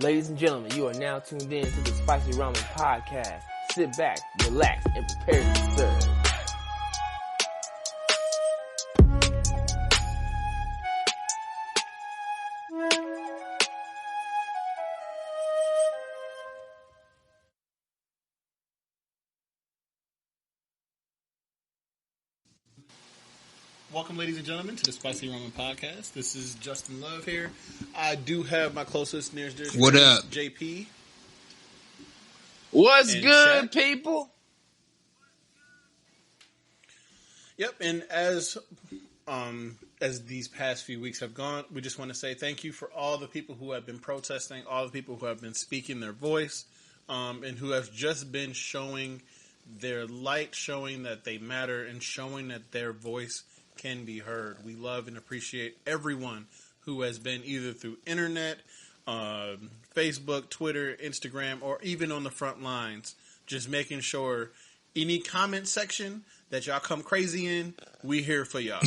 Ladies and gentlemen, you are now tuned in to the Spicy Ramen Podcast. Sit back, relax, and prepare to serve. Welcome, ladies and gentlemen, to the Spicy Ramen Podcast. This is Justin Love here. I do have my closest, nearest, dearest What friend, up? JP. What's And good, Shaq. people? Yep, and as these past few weeks have gone, we just want to say thank you for all the people who have been protesting, all the people who have been speaking their voice, and who have just been showing their light, showing that they matter, and showing that their voice can be heard. We love and appreciate everyone who has been either through internet, Facebook, Twitter, Instagram, or even on the front lines, just making sure any comment section that y'all come crazy in, we here for y'all.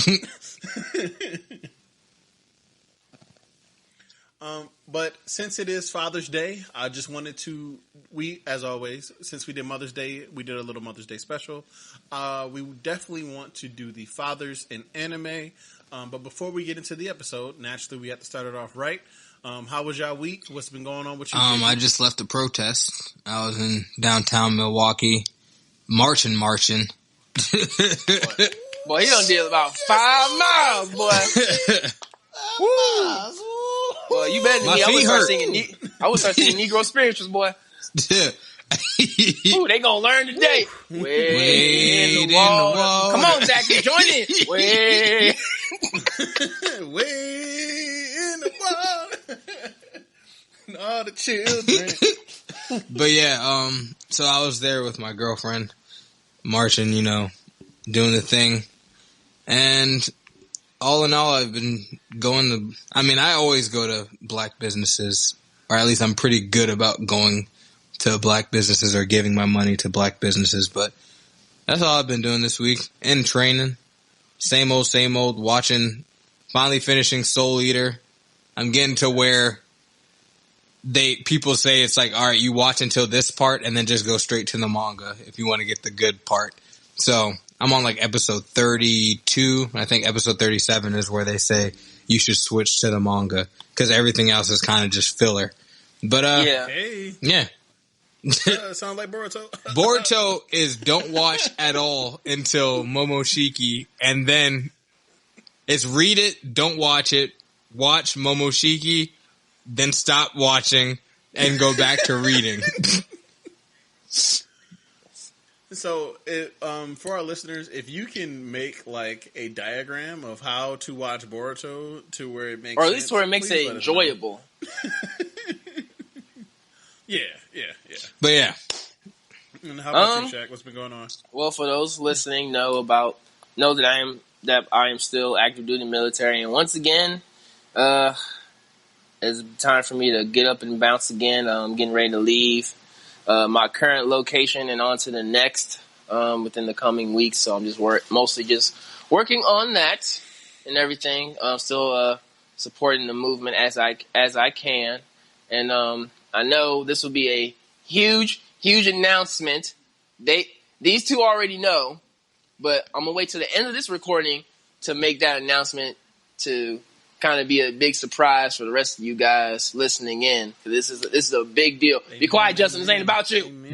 But since it is Father's Day, I just wanted to, as always, since we did Mother's Day, we did a little Mother's Day special. We definitely want to do the fathers in anime. But before we get into the episode, naturally we have to start it off right. How was y'all week? What's been going on with you? I just left a protest. I was in downtown Milwaukee, marching. Boy, he done did about 5 miles, boy. Woo! Boy, you better than My me. feet I would start singing Negro spirituals, boy. Ooh, they gonna learn today. Way in the wall. Come on, Zach, you join in. Way in the wall. And all the children. But yeah, so I was there with my girlfriend, marching, doing the thing. And all in all, I've been going to, I always go to black businesses, or at least I'm pretty good about going to black businesses or giving my money to black businesses, but that's all I've been doing this week. And training. Same old, watching, finally finishing Soul Eater. I'm getting to where people say it's like, all right, you watch until this part and then just go straight to the manga if you want to get the good part. So I'm on like episode 32. I think episode 37 is where they say you should switch to the manga because everything else is kind of just filler. But yeah. Sounds like Boruto. Boruto is don't watch at all until Momoshiki, and then it's read it, don't watch it, watch Momoshiki, then stop watching and go back to reading. So, for our listeners, if you can make like a diagram of how to watch Boruto to where it makes or at least where it makes it enjoyable. Yeah. But yeah. And how about you, Shaq? What's been going on? Well, for those listening, know that I am still active duty military, and once again, it's time for me to get up and bounce again. I'm getting ready to leave my current location and on to the next within the coming weeks. So I'm just mostly just working on that and everything. I'm still supporting the movement as I can, and I know this will be a huge announcement. These two already know, but I'm gonna wait till the end of this recording to make that announcement to kind of be a big surprise for the rest of you guys listening in. This is a big deal. Amen. Be quiet, Justin. This ain't about you.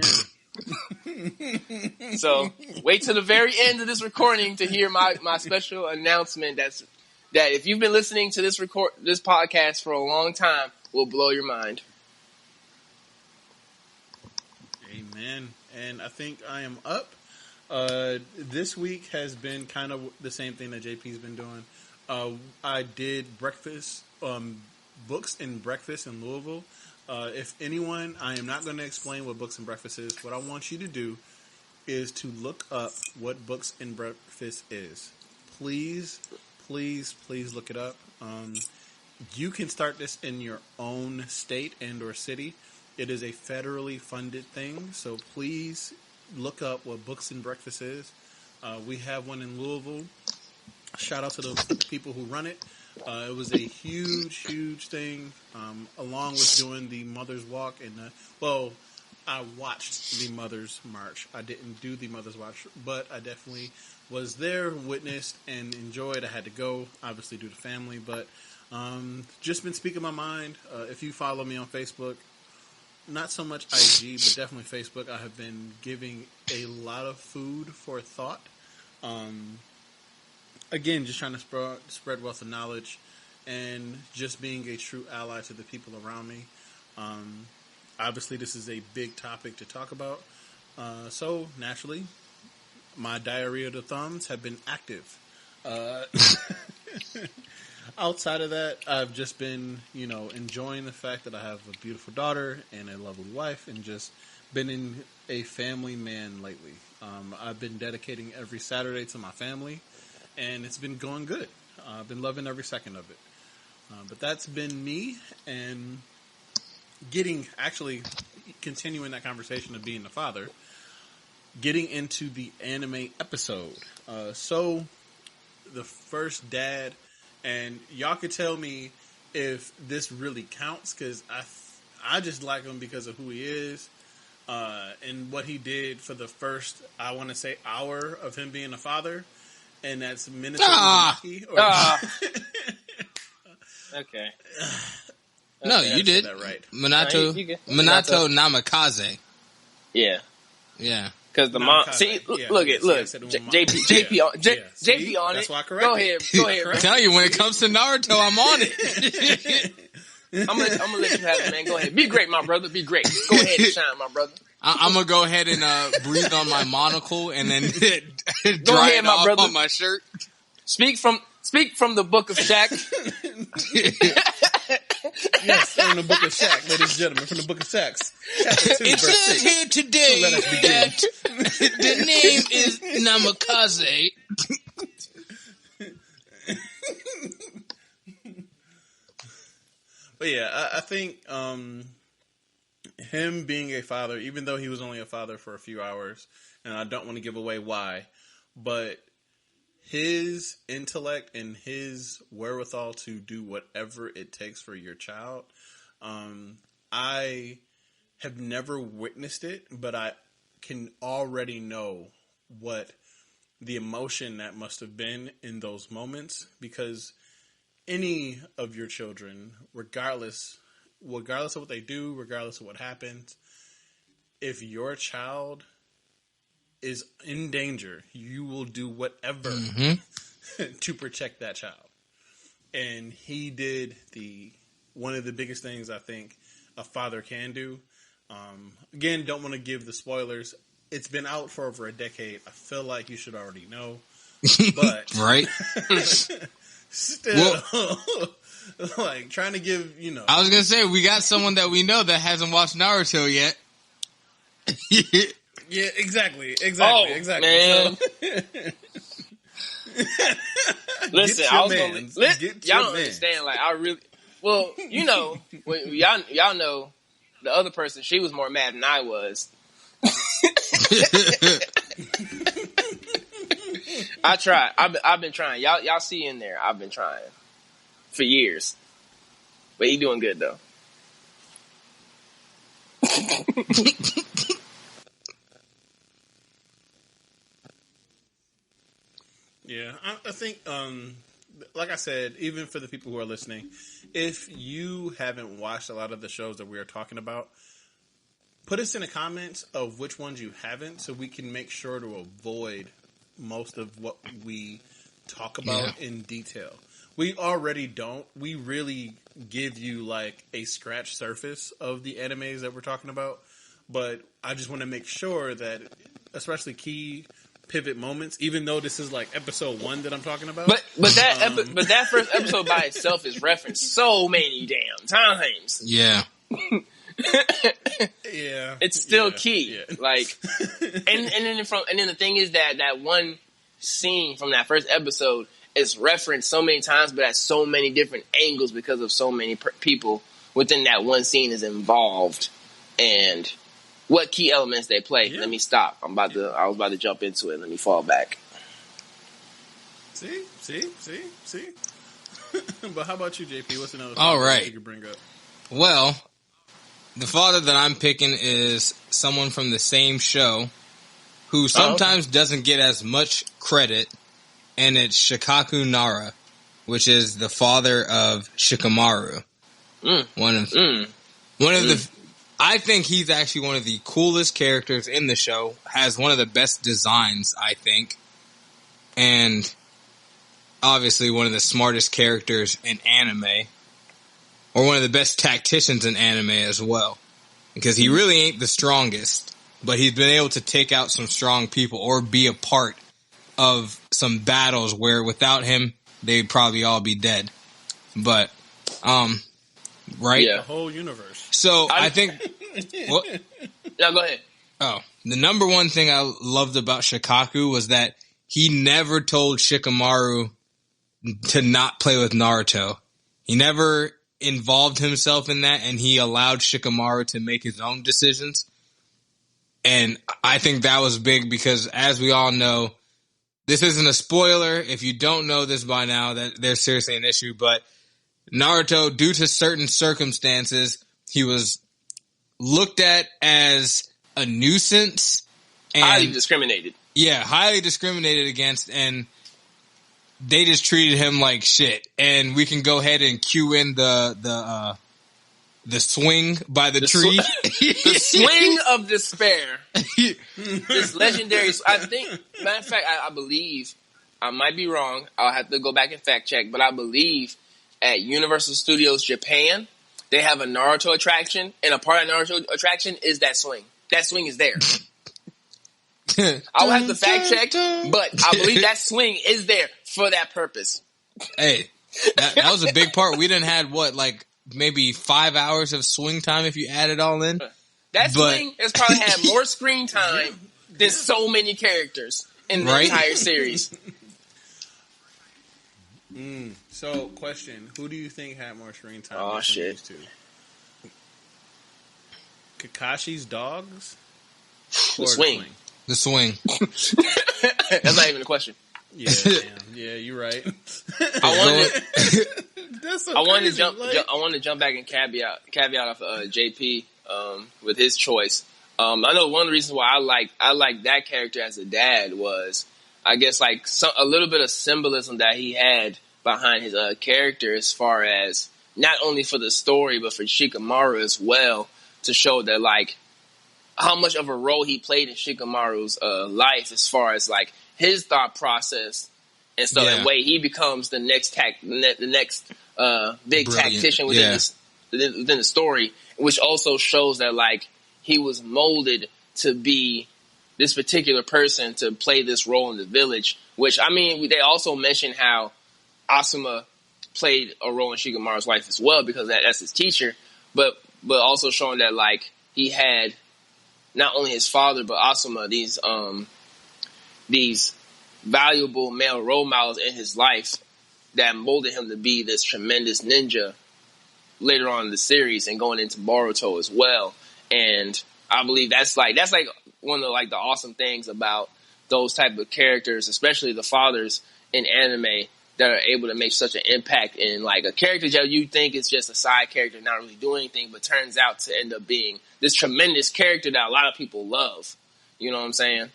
So wait till the very end of this recording to hear my special announcement. That if you've been listening to this podcast for a long time, will blow your mind. Amen. And I think I am up. This week has been kind of the same thing that JP's been doing. I did breakfast, books and breakfast in Louisville. If anyone, I am not going to explain what books and breakfast is. What I want you to do is to look up what books and breakfast is. Please look it up. You can start this in your own state and or city. It is a federally funded thing, so please look up what Books and Breakfast is. We have one in Louisville. Shout out to the people who run it. It was a huge thing, along with doing the Mother's Walk. I watched the Mother's March. I didn't do the Mother's March, but I definitely was there, witnessed, and enjoyed. I had to go, obviously, due to family, but just been speaking my mind. If you follow me on Facebook, not so much IG, but definitely Facebook, I have been giving a lot of food for thought. Again, just trying to spread wealth of knowledge and just being a true ally to the people around me. Obviously, this is a big topic to talk about. So, naturally, my diarrhea of the thumbs have been active. Outside of that, I've just been, enjoying the fact that I have a beautiful daughter and a lovely wife, and just been in a family man lately. I've been dedicating every Saturday to my family, and it's been going good. I've been loving every second of it. But that's been me, and continuing that conversation of being a father, getting into the anime episode. So, the first dad, and y'all could tell me if this really counts, because I just like him because of who he is, and what he did for the first, I want to say, hour of him being a father, and that's Minato Uzumaki. Okay. No, you did. That right. Minato Namikaze. Yeah. Yeah. Because the mom, see, look, JP on That's it. why I corrected. Go ahead. I tell you, when it comes to Naruto, I'm on it. I'm gonna let you have it, man. Go ahead. Be great, my brother. Be great. Go ahead and shine, my brother. I'm gonna go ahead and breathe on my monocle and then Go dry ahead, it my off brother. on my shirt. Speak from the book of Shaq. Yes, from the book of Shaq, ladies and gentlemen, from the book of Shaq. It says here today that the name is Namikaze. But yeah, I think him being a father, even though he was only a father for a few hours, and I don't want to give away why, but his intellect and his wherewithal to do whatever it takes for your child, I have never witnessed it, but I can already know what the emotion that must have been in those moments, because any of your children, regardless of what they do, regardless of what happens, if your child is in danger, you will do whatever to protect that child. And he did one of the biggest things I think a father can do. Again, don't want to give the spoilers. It's been out for over a decade. I feel like you should already know. But right? Still, like, trying to give, I was gonna say, we got someone that we know that hasn't watched Naruto yet. Yeah, exactly. Man. So, listen, I was gonna y'all don't understand. Like, I really, y'all know the other person. She was more mad than I was. I tried. I've been trying. Y'all see in there. I've been trying for years, but he doing good though. Yeah, I think, like I said, even for the people who are listening, if you haven't watched a lot of the shows that we are talking about, put us in the comments of which ones you haven't, so we can make sure to avoid most of what we talk about in detail. We already don't. We really give you like a scratch surface of the animes that we're talking about, but I just want to make sure that, especially key pivot moments, even though this is like episode 1 that I'm talking about. But that first episode by itself is referenced so many damn times. Yeah. Yeah, it's still key. Yeah. Like, and then the thing is that one scene from that first episode is referenced so many times, but at so many different angles because of so many people within that one scene is involved, and what key elements they play. Yeah. Let me stop. I was about to jump into it. Let me fall back. See. But how about you, JP? What's another All father right. you could bring up? Well, the father that I'm picking is someone from the same show who sometimes doesn't get as much credit, and it's Shikaku Nara, which is the father of Shikamaru. One of the. I think he's actually one of the coolest characters in the show. Has one of the best designs, I think, and obviously one of the smartest characters in anime, or one of the best tacticians in anime as well. Because he really ain't the strongest, but he's been able to take out some strong people or be a part of some battles where without him, they'd probably all be dead. But, right? The whole universe. So, I think... What? No, go ahead. Oh, the number one thing I loved about Shikaku was that he never told Shikamaru to not play with Naruto. He never involved himself in that, and he allowed Shikamaru to make his own decisions. And I think that was big because, as we all know, this isn't a spoiler. If you don't know this by now, that there's seriously an issue. But Naruto, due to certain circumstances, he was looked at as a nuisance. And, highly discriminated. Yeah, highly discriminated against, and they just treated him like shit. And we can go ahead and cue in the swing by the tree. The swing of despair. This legendary. I think, matter of fact, I believe, I might be wrong. I'll have to go back and fact check, but I believe at Universal Studios Japan, they have a Naruto attraction, and a part of Naruto attraction is that swing. That swing is there. I'll have to fact check, but I believe that swing is there for that purpose. Hey, that was a big part. We didn't had maybe 5 hours of swing time if you add it all in. That swing has probably had more screen time than so many characters in the entire series. So, question: who do you think had more screen time? Oh shit! These two? Kakashi's dogs or the swing? The swing. That's not even a question. Yeah, damn. Yeah, you're right. I wanted to jump back and caveat off JP with his choice. I know one of the reasons why I like that character as a dad was, I guess, a little bit of symbolism that he had behind his character, as far as not only for the story but for Shikamaru as well, to show that how much of a role he played in Shikamaru's life, as far as his thought process and stuff. Yeah. The way he becomes the next big tactician within the story, which also shows that he was molded to be this particular person to play this role in the village. Which, I mean, they also mention how Asuma played a role in Shikamaru's life as well, because that's his teacher, but also showing that he had not only his father but Asuma, these valuable male role models in his life that molded him to be this tremendous ninja later on in the series and going into Boruto as well. And I believe that's one of the awesome things about those type of characters, especially the fathers in anime, that are able to make such an impact in a character that you think is just a side character, not really doing anything, but turns out to end up being this tremendous character that a lot of people love. You know what I'm saying?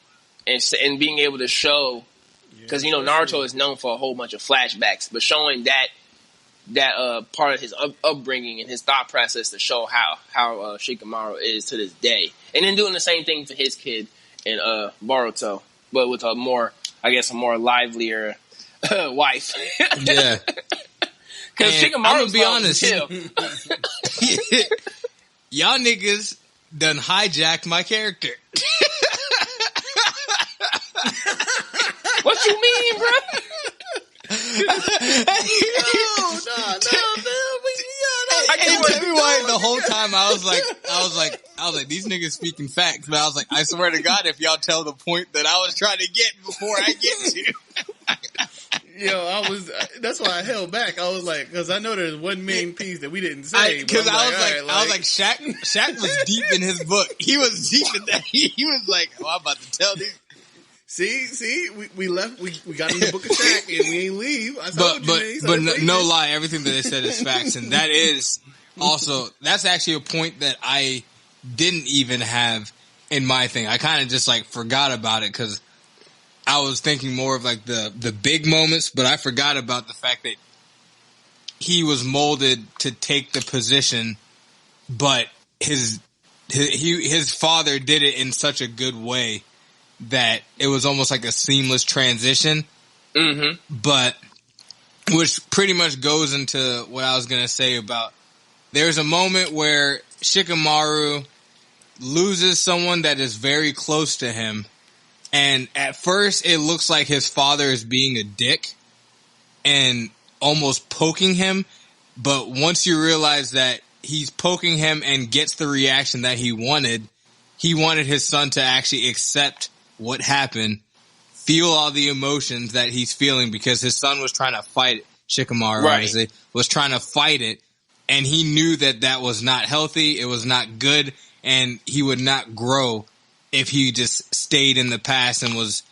And being able to show, because Naruto is known for a whole bunch of flashbacks, but showing that part of his upbringing and his thought process to show how Shikamaru is to this day, and then doing the same thing for his kid in Boruto, but with a more livelier wife. Yeah. Because Shikamaru, I'm gonna be honest, y'all niggas done hijacked my character. What you mean, bro? Tell me why the whole time I was like, these niggas speaking facts, but I was like, I swear to God, if y'all tell the point that I was trying to get before I get to. That's why I held back. I was like, because I know there's one main piece that we didn't say. Because I was like, Shaq was deep in his book. He was deep in that. He was like, I'm about to tell these. See, we left. We got in the book of Shaq and we ain't leave. I told no lie, everything that they said is facts, and that is also that's actually a point that I didn't even have in my thing. I kind of just like forgot about it because I was thinking more of like the big moments, but I forgot about the fact that he was molded to take the position, but his father did it in such a good way that it was almost like a seamless transition. Mm-hmm. But which pretty much goes into what I was going to say about there's a moment where Shikamaru loses someone that is very close to him. And at first it looks like his father is being a dick and almost poking him. But once you realize that he's poking him and gets the reaction that he wanted his son to actually accept what happened, feel all the emotions that he's feeling because his son was trying to fight it. Shikamaru, obviously, was trying to fight it. And he knew that that was not healthy. It was not good. And he would not grow if he just stayed in the past and was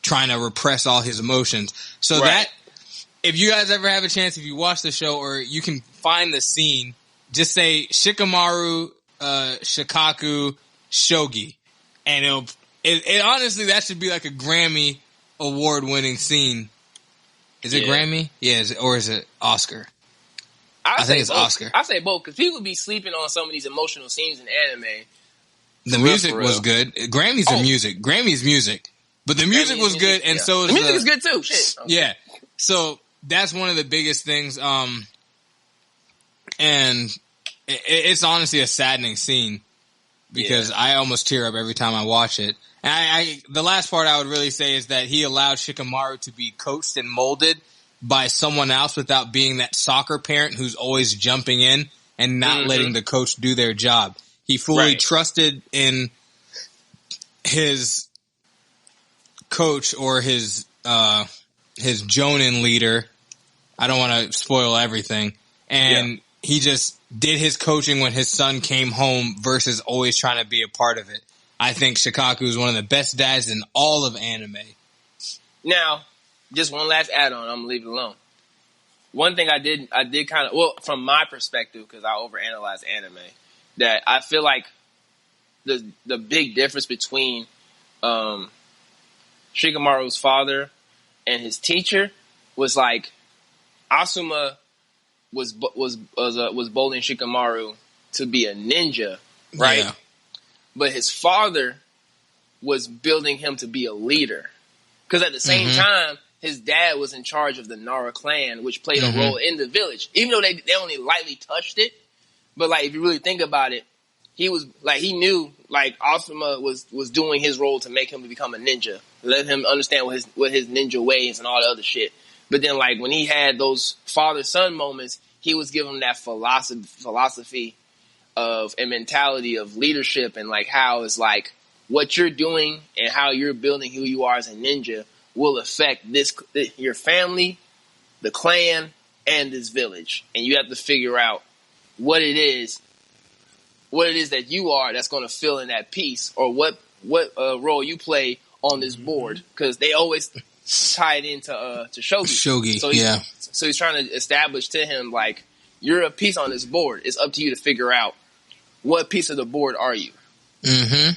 trying to repress all his emotions. So that, if you guys ever have a chance, if you watch the show or you can find the scene, just say Shikamaru, Shikaku, Shogi. And it honestly, that should be like a Grammy award-winning scene. Is it Grammy? Yeah, or is it Oscar? I think it's both. Oscar. I say both because people be sleeping on some of these emotional scenes in anime. The music was good. Grammy's the music. Grammy's music. But the music was good, and so is the music is good too. Shit. Yeah. So that's one of the biggest things. And it's honestly a saddening scene because I almost tear up every time I watch it. And the last part I would really say is that he allowed Shikamaru to be coached and molded by someone else without being that soccer parent who's always jumping in and not letting the coach do their job. He fully trusted in his coach or his Jonin leader. I don't want to spoil everything. And he just did his coaching when his son came home versus always trying to be a part of it. I think Shikaku is one of the best dads in all of anime. Now, just one last add-on. I'm gonna leave it alone. One thing I did kind of, well, from my perspective, because I overanalyze anime, that I feel like the big difference between Shikamaru's father and his teacher was like Asuma was molding Shikamaru to be a ninja, right? Yeah. But his father was building him to be a leader. Because at the same time, his dad was in charge of the Nara clan, which played a role in the village. Even though they only lightly touched it. But like, if you really think about it, he was like, he knew like Asuma was doing his role to make him become a ninja. Let him understand what his ninja ways and all the other shit. But then like when he had those father-son moments, he was giving him that philosophy of a mentality of leadership and like how it's like what you're doing and how you're building who you are as a ninja will affect your family, the clan, and this village. And you have to figure out what it is that you are that's going to fill in that piece, or what role you play on this board, because they always tie it into to Shogi. So he's trying to establish to him like, you're a piece on this board. It's up to you to figure out what piece of the board are you. Mm-hmm.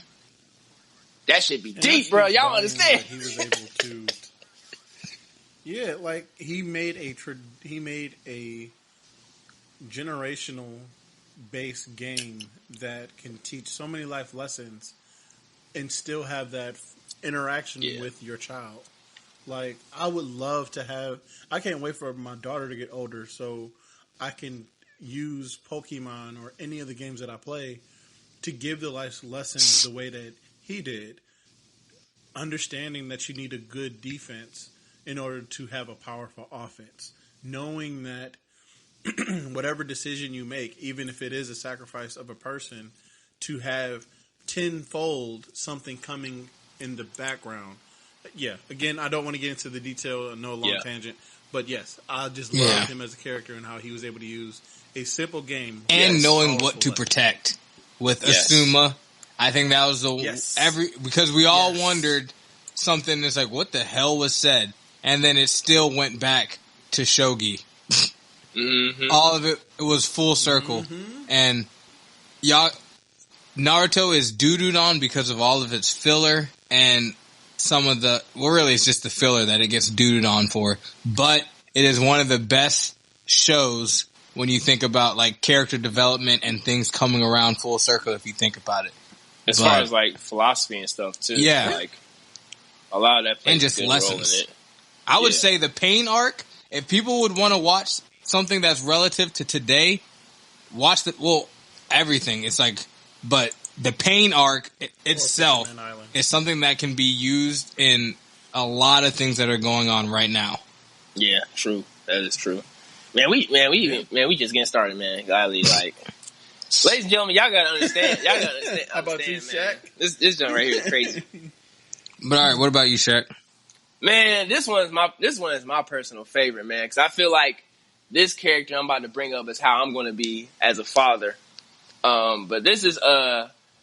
That should be deep, bro. Y'all understand? He was able to. Yeah, like he made a generational based game that can teach so many life lessons and still have that interaction with your child. Like, I would love to have. I can't wait for my daughter to get older so I can use Pokemon or any of the games that I play to give the life lessons the way that he did. Understanding that you need a good defense in order to have a powerful offense. Knowing that whatever decision you make, even if it is a sacrifice of a person, to have tenfold something coming in the background. Yeah, again, I don't want to get into the detail, no long tangent, but yes, I just love him as a character and how he was able to use a simple game and knowing what to protect with Asuma. I think that was because we all wondered something that's like, what the hell was said? And then it still went back to shogi. Mm-hmm. All of it was full circle. Mm-hmm. And Naruto is doo-dooed on because of all of its filler and some of the... Well, really, it's just the filler that it gets doo-dooed on for. But it is one of the best shows when you think about, like, character development and things coming around full circle if you think about it. As far as, like, philosophy and stuff, too. Yeah. Like, a lot of that plays and just a good lessons. role in it. I would say the Pain arc, if people would want to watch something that's relative to today, watch everything. It's like, but the Pain arc itself is something that can be used in a lot of things that are going on right now. Yeah, true. That is true. Man, we just getting started, man. Golly, like, ladies and gentlemen, y'all gotta understand. How about you, Shaq? This joint right here is crazy. But all right, what about you, Shaq? Man, this one is my personal favorite, man, because I feel like this character I'm about to bring up is how I'm going to be as a father. But this is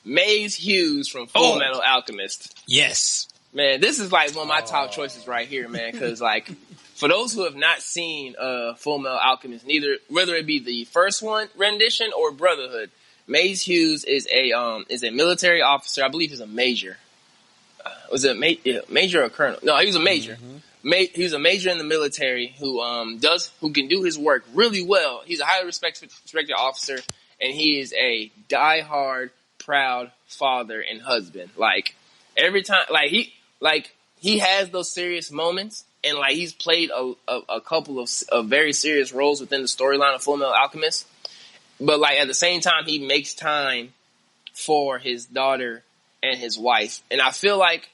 Maze Hughes from Full Metal Alchemist. Yes, man, this is like one of my top choices right here, man. Because like, for those who have not seen Full Metal Alchemist, whether it be the first one rendition or Brotherhood, Maze Hughes is a military officer. I believe he's a major. Was it major or colonel? No, he was a major. Mm-hmm. He was a major in the military who can do his work really well. He's a highly respected officer, and he is a diehard, proud father and husband. Like every time, he has those serious moments, and like he's played a couple of very serious roles within the storyline of Full Metal Alchemist. But like at the same time, he makes time for his daughter and his wife. And I feel like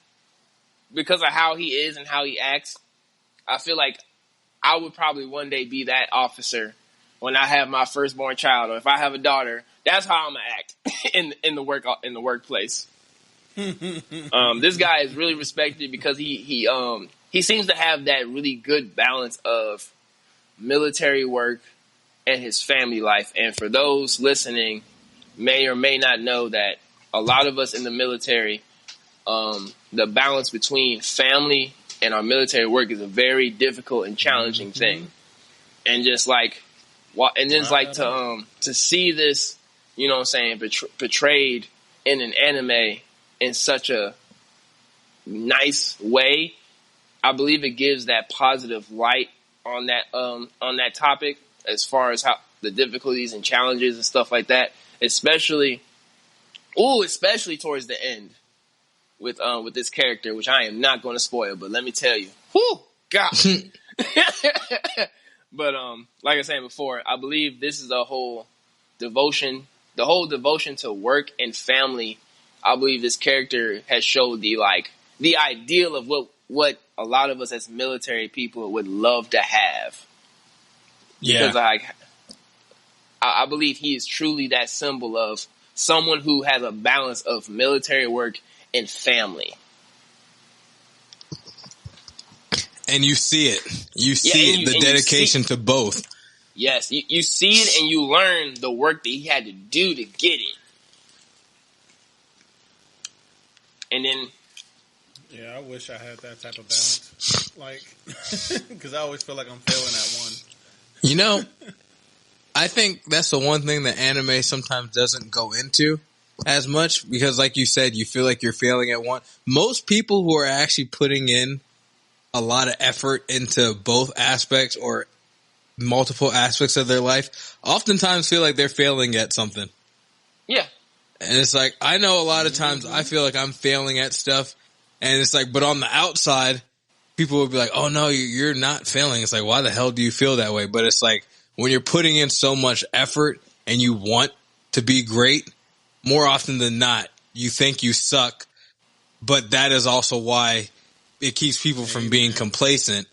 because of how he is and how he acts, I feel like I would probably one day be that officer when I have my firstborn child, or if I have a daughter. That's how I'm gonna act in the workplace. This guy is really respected because he seems to have that really good balance of military work and his family life. And for those listening, may or may not know that a lot of us in the military, the balance between family and our military work is a very difficult and challenging thing. And just like, to see this, you know what I'm saying, portrayed in an anime in such a nice way, I believe it gives that positive light on that topic as far as how the difficulties and challenges and stuff like that, especially towards the end with this character, which I am not going to spoil, but let me tell you, whoo, God. But like I was saying before, I believe this is the whole devotion to work and family. I believe this character has showed the ideal of what a lot of us as military people would love to have. Yeah. Because I believe he is truly that symbol of someone who has a balance of military work and family. And you see it. You see the dedication to both. Yes, you see it and you learn the work that he had to do to get it. And then... Yeah, I wish I had that type of balance. Like, because I always feel like I'm failing at one. You know, I think that's the one thing that anime sometimes doesn't go into as much, because like you said, you feel like you're failing at one. Most people who are actually putting in a lot of effort into both aspects or multiple aspects of their life oftentimes feel like they're failing at something. Yeah. And it's like, I know a lot of times I feel like I'm failing at stuff, and it's like, but on the outside, people will be like, oh no, you're not failing. It's like, why the hell do you feel that way? But it's like, when you're putting in so much effort and you want to be great, more often than not, you think you suck, but that is also why it keeps people from being complacent.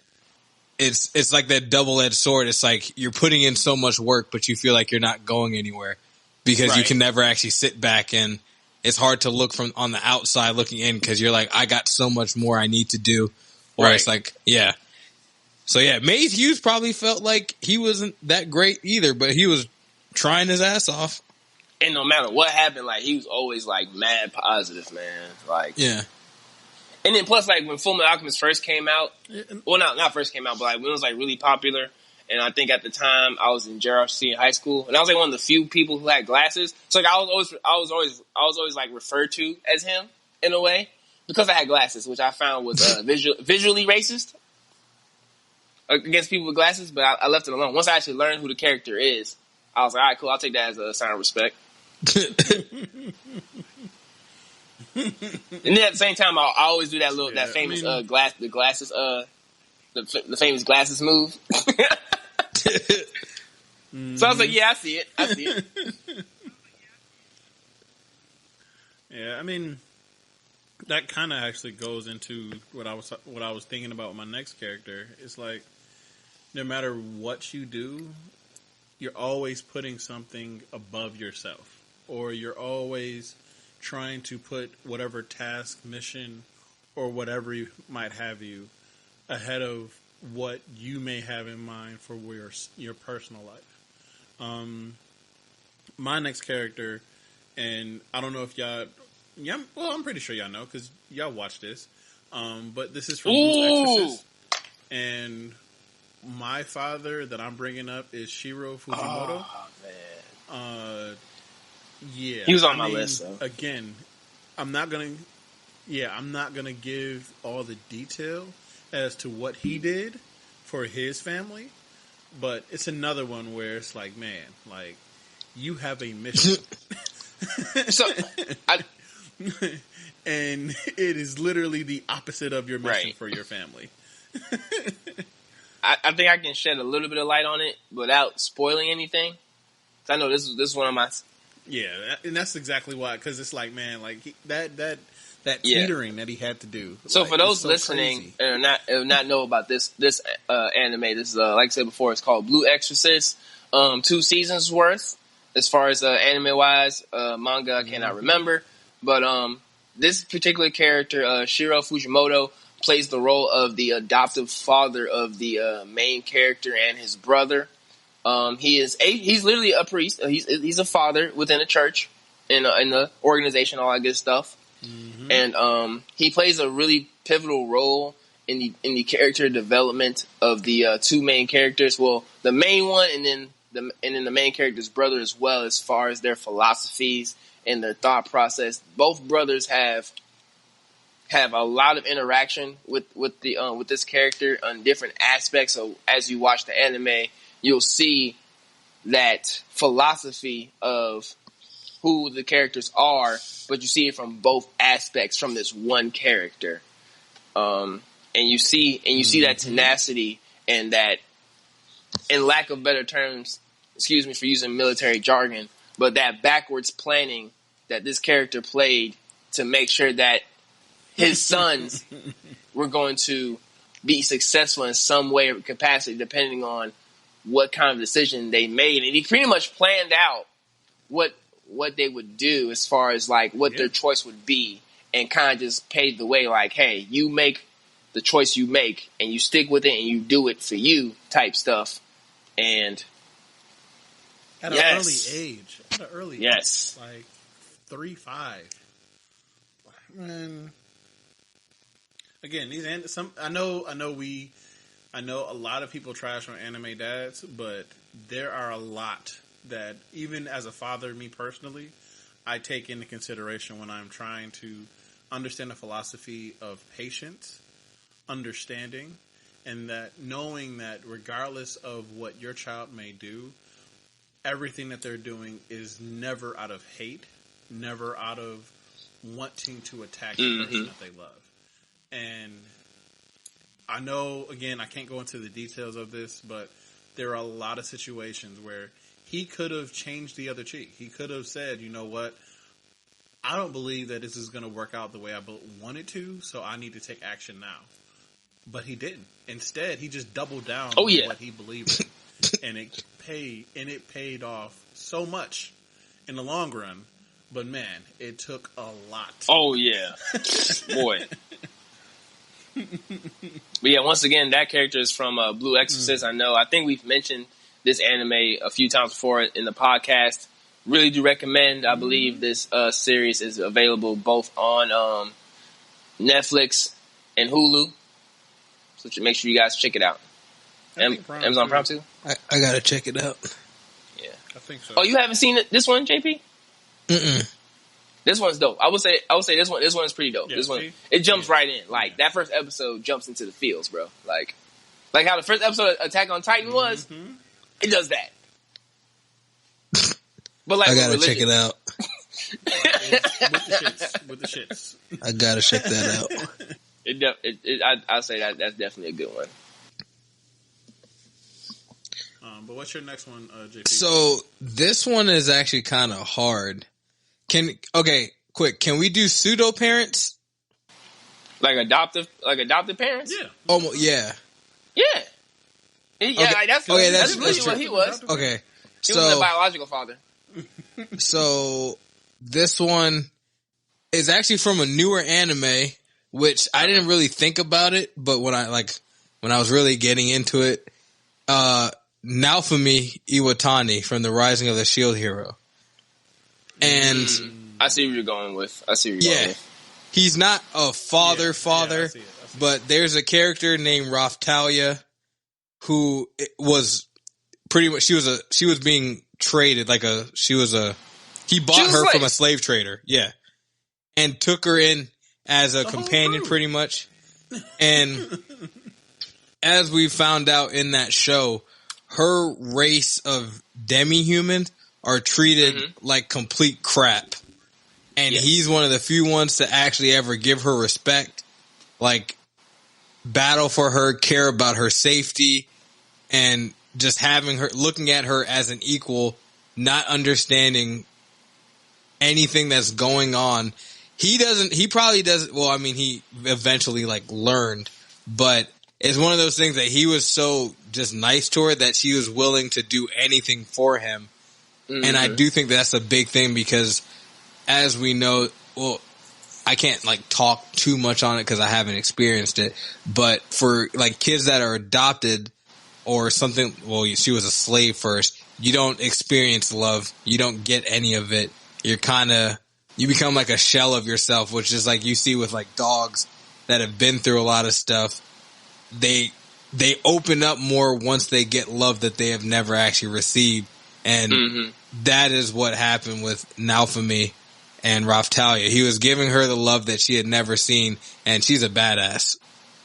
It's like that double-edged sword. It's like you're putting in so much work, but you feel like you're not going anywhere because you can never actually sit back, and it's hard to look from on the outside looking in because you're like, I got so much more I need to do. Or it's like, yeah. So yeah, Maze Hughes probably felt like he wasn't that great either, but he was trying his ass off. And no matter what happened, like, he was always like mad positive, man. Like, yeah. And then plus, like, when Fullmetal Alchemist first came out, well, not first came out, but like when it was like really popular, and I think at the time I was in JRC in high school, and I was like one of the few people who had glasses. So like I was always like referred to as him in a way because I had glasses, which I found was visually racist against people with glasses. But I left it alone. Once I actually learned who the character is, I was like, all right, cool. I'll take that as a sign of respect. And then at the same time, I always do that that famous glasses move. So I was like, yeah, I see it. Yeah, I mean, that kind of actually goes into what I was thinking about with my next character. It's like, no matter what you do, you're always putting something above yourself, or you're always trying to put whatever task, mission, or whatever you might have you ahead of what you may have in mind for your personal life. My next character, and I don't know if y'all, well, I'm pretty sure y'all know because y'all watched this. But this is from Blue Exorcist, and my father that I'm bringing up is Shiro Fujimoto. Oh man. Yeah, he was on my list. So. Again, I'm not gonna give all the detail as to what he did for his family, but it's another one where it's like, man, like you have a mission, and it is literally the opposite of your mission for your family. I think I can shed a little bit of light on it without spoiling anything. I know this is one of my. Yeah, and that's exactly why. Because it's like, man, like that teetering that he had to do. So like, for those listening and not know about this anime, this is like I said before, it's called Blue Exorcist. 2 seasons worth, as far as anime wise. Manga I cannot remember, but this particular character, Shiro Fujimoto, plays the role of the adoptive father of the main character and his brother. He's literally a priest. He's a father within a church, in the organization, all that good stuff. Mm-hmm. And he plays a really pivotal role in the character development of the 2 main characters. Well, the main one, and then the main character's brother as well, as far as their philosophies and their thought process. Both brothers have a lot of interaction with this character on different aspects. So as you watch the anime, you'll see that philosophy of who the characters are, but you see it from both aspects from this one character. And you see that tenacity and that, in lack of better terms, excuse me for using military jargon, but that backwards planning that this character played to make sure that his sons were going to be successful in some way or capacity, depending on what kind of decision they made. And he pretty much planned out what they would do as far as like what their choice would be, and kind of just paved the way like, hey, you make the choice you make and you stick with it and you do it for you type stuff. And at an early age, like 3-5. Man, again, I know a lot of people trash on anime dads, but there are a lot that, even as a father, me personally, I take into consideration when I'm trying to understand the philosophy of patience, understanding, and that knowing that regardless of what your child may do, everything that they're doing is never out of hate, never out of wanting to attack the person that they love. And I know, again, I can't go into the details of this, but there are a lot of situations where he could have changed the other cheek. He could have said, you know what, I don't believe that this is going to work out the way I want it to, so I need to take action now. But he didn't. Instead, he just doubled down on what he believed in. And it paid off so much in the long run. But man, it took a lot. Oh yeah. Boy. But yeah, once again, that character is from Blue Exorcist. I think we've mentioned this anime a few times before in the podcast. Really do recommend. I believe this series is available both on Netflix, and Hulu. So make sure you guys check it out. Amazon Prime too? I gotta check it out. Yeah. I think so. Oh, you haven't seen this one, JP? Mm-mm. This one's dope. I would say this one is pretty dope. Yeah, this one, see? it jumps right in. Like, that first episode jumps into the feels, bro. Like how the first episode of Attack on Titan was, it does that. But like, I gotta check it out. With the shits. I gotta check that out. I'll say that's definitely a good one. But what's your next one, JP? So this one is actually kind of hard. Quick. Can we do pseudo parents? Like adoptive parents? Yeah. Oh, yeah. Yeah. Like that's really that's what he was. Okay. He was a biological father. So this one is actually from a newer anime, which I didn't really think about it, but when I was really getting into it, Naofumi Iwatani from the Rising of the Shield Hero. And I see what you're going with. He's not a father, I see it. but there's a character named Raftalia who was pretty much, she was being traded he bought her from a slave trader. Yeah. And took her in as a companion pretty much. And as we found out in that show, her race of demi-humans are treated like complete crap. And he's one of the few ones to actually ever give her respect, like battle for her, care about her safety, and just having her, looking at her as an equal, not understanding anything that's going on. He probably doesn't, he eventually learned, but it's one of those things that he was so just nice to her that she was willing to do anything for him. Mm-hmm. And I do think that's a big thing because as we know, I can't talk too much on it because I haven't experienced it, but for kids that are adopted or something, she was a slave first, you don't experience love. You don't get any of it. You become like a shell of yourself, which is you see with dogs that have been through a lot of stuff. They open up more once they get love that they have never actually received. And that is what happened with Naofumi and Raftalia. He was giving her the love that she had never seen, and she's a badass.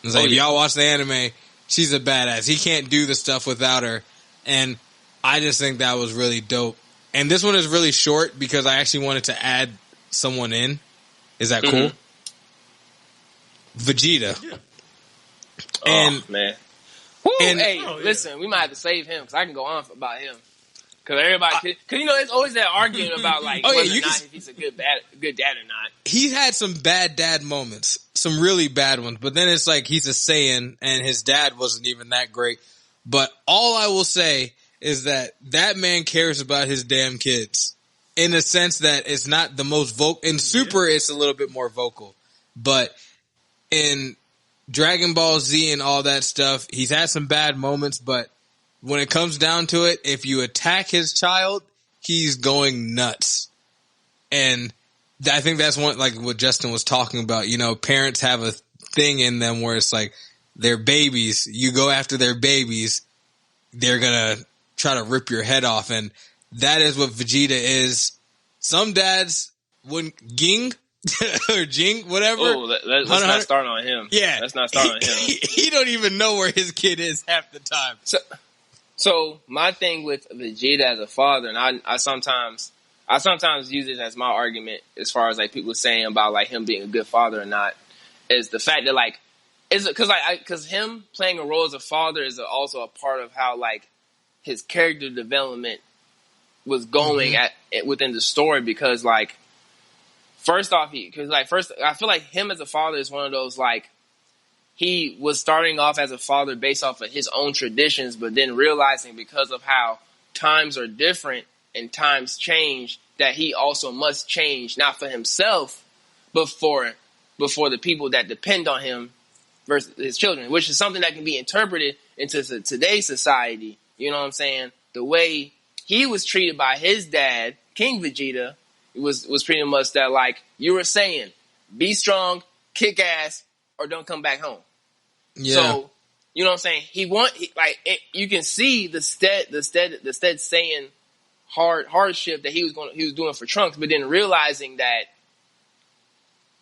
It's if y'all watch the anime, she's a badass. He can't do the stuff without her. And I just think that was really dope. And this one is really short because I actually wanted to add someone in. Is that cool? Vegeta. Yeah. Man. Listen, we might have to save him because I can go on about him. Because everybody, it's always that argument about if he's a good dad or not. He's had some bad dad moments, some really bad ones, but then it's he's a Saiyan and his dad wasn't even that great. But all I will say is that man cares about his damn kids in a sense that it's not the most vocal. In Super, it's a little bit more vocal, but in Dragon Ball Z and all that stuff, he's had some bad moments, but when it comes down to it, if you attack his child, he's going nuts. And I think that's what Justin was talking about. Parents have a thing in them where it's they're babies. You go after their babies, they're going to try to rip your head off. And that is what Vegeta is. Some dads wouldn't or Jing, whatever. Oh, let's not start on him. Yeah. Let's not start on him. He don't even know where his kid is half the time. So my thing with Vegeta as a father, and I sometimes use it as my argument as far as people saying about him being a good father or not, is the fact that is it because him playing a role as a father is also a part of how his character development was going within the story because first off I feel him as a father is one of those he was starting off as a father based off of his own traditions, but then realizing because of how times are different and times change that he also must change, not for himself, but for the people that depend on him versus his children, which is something that can be interpreted into today's society. You know what I'm saying? The way he was treated by his dad, King Vegeta, was pretty much that you were saying, be strong, kick ass, or don't come back home. Yeah. So, you know what I'm saying? You can see the stead saying hardship that he was doing for Trunks, but then realizing that,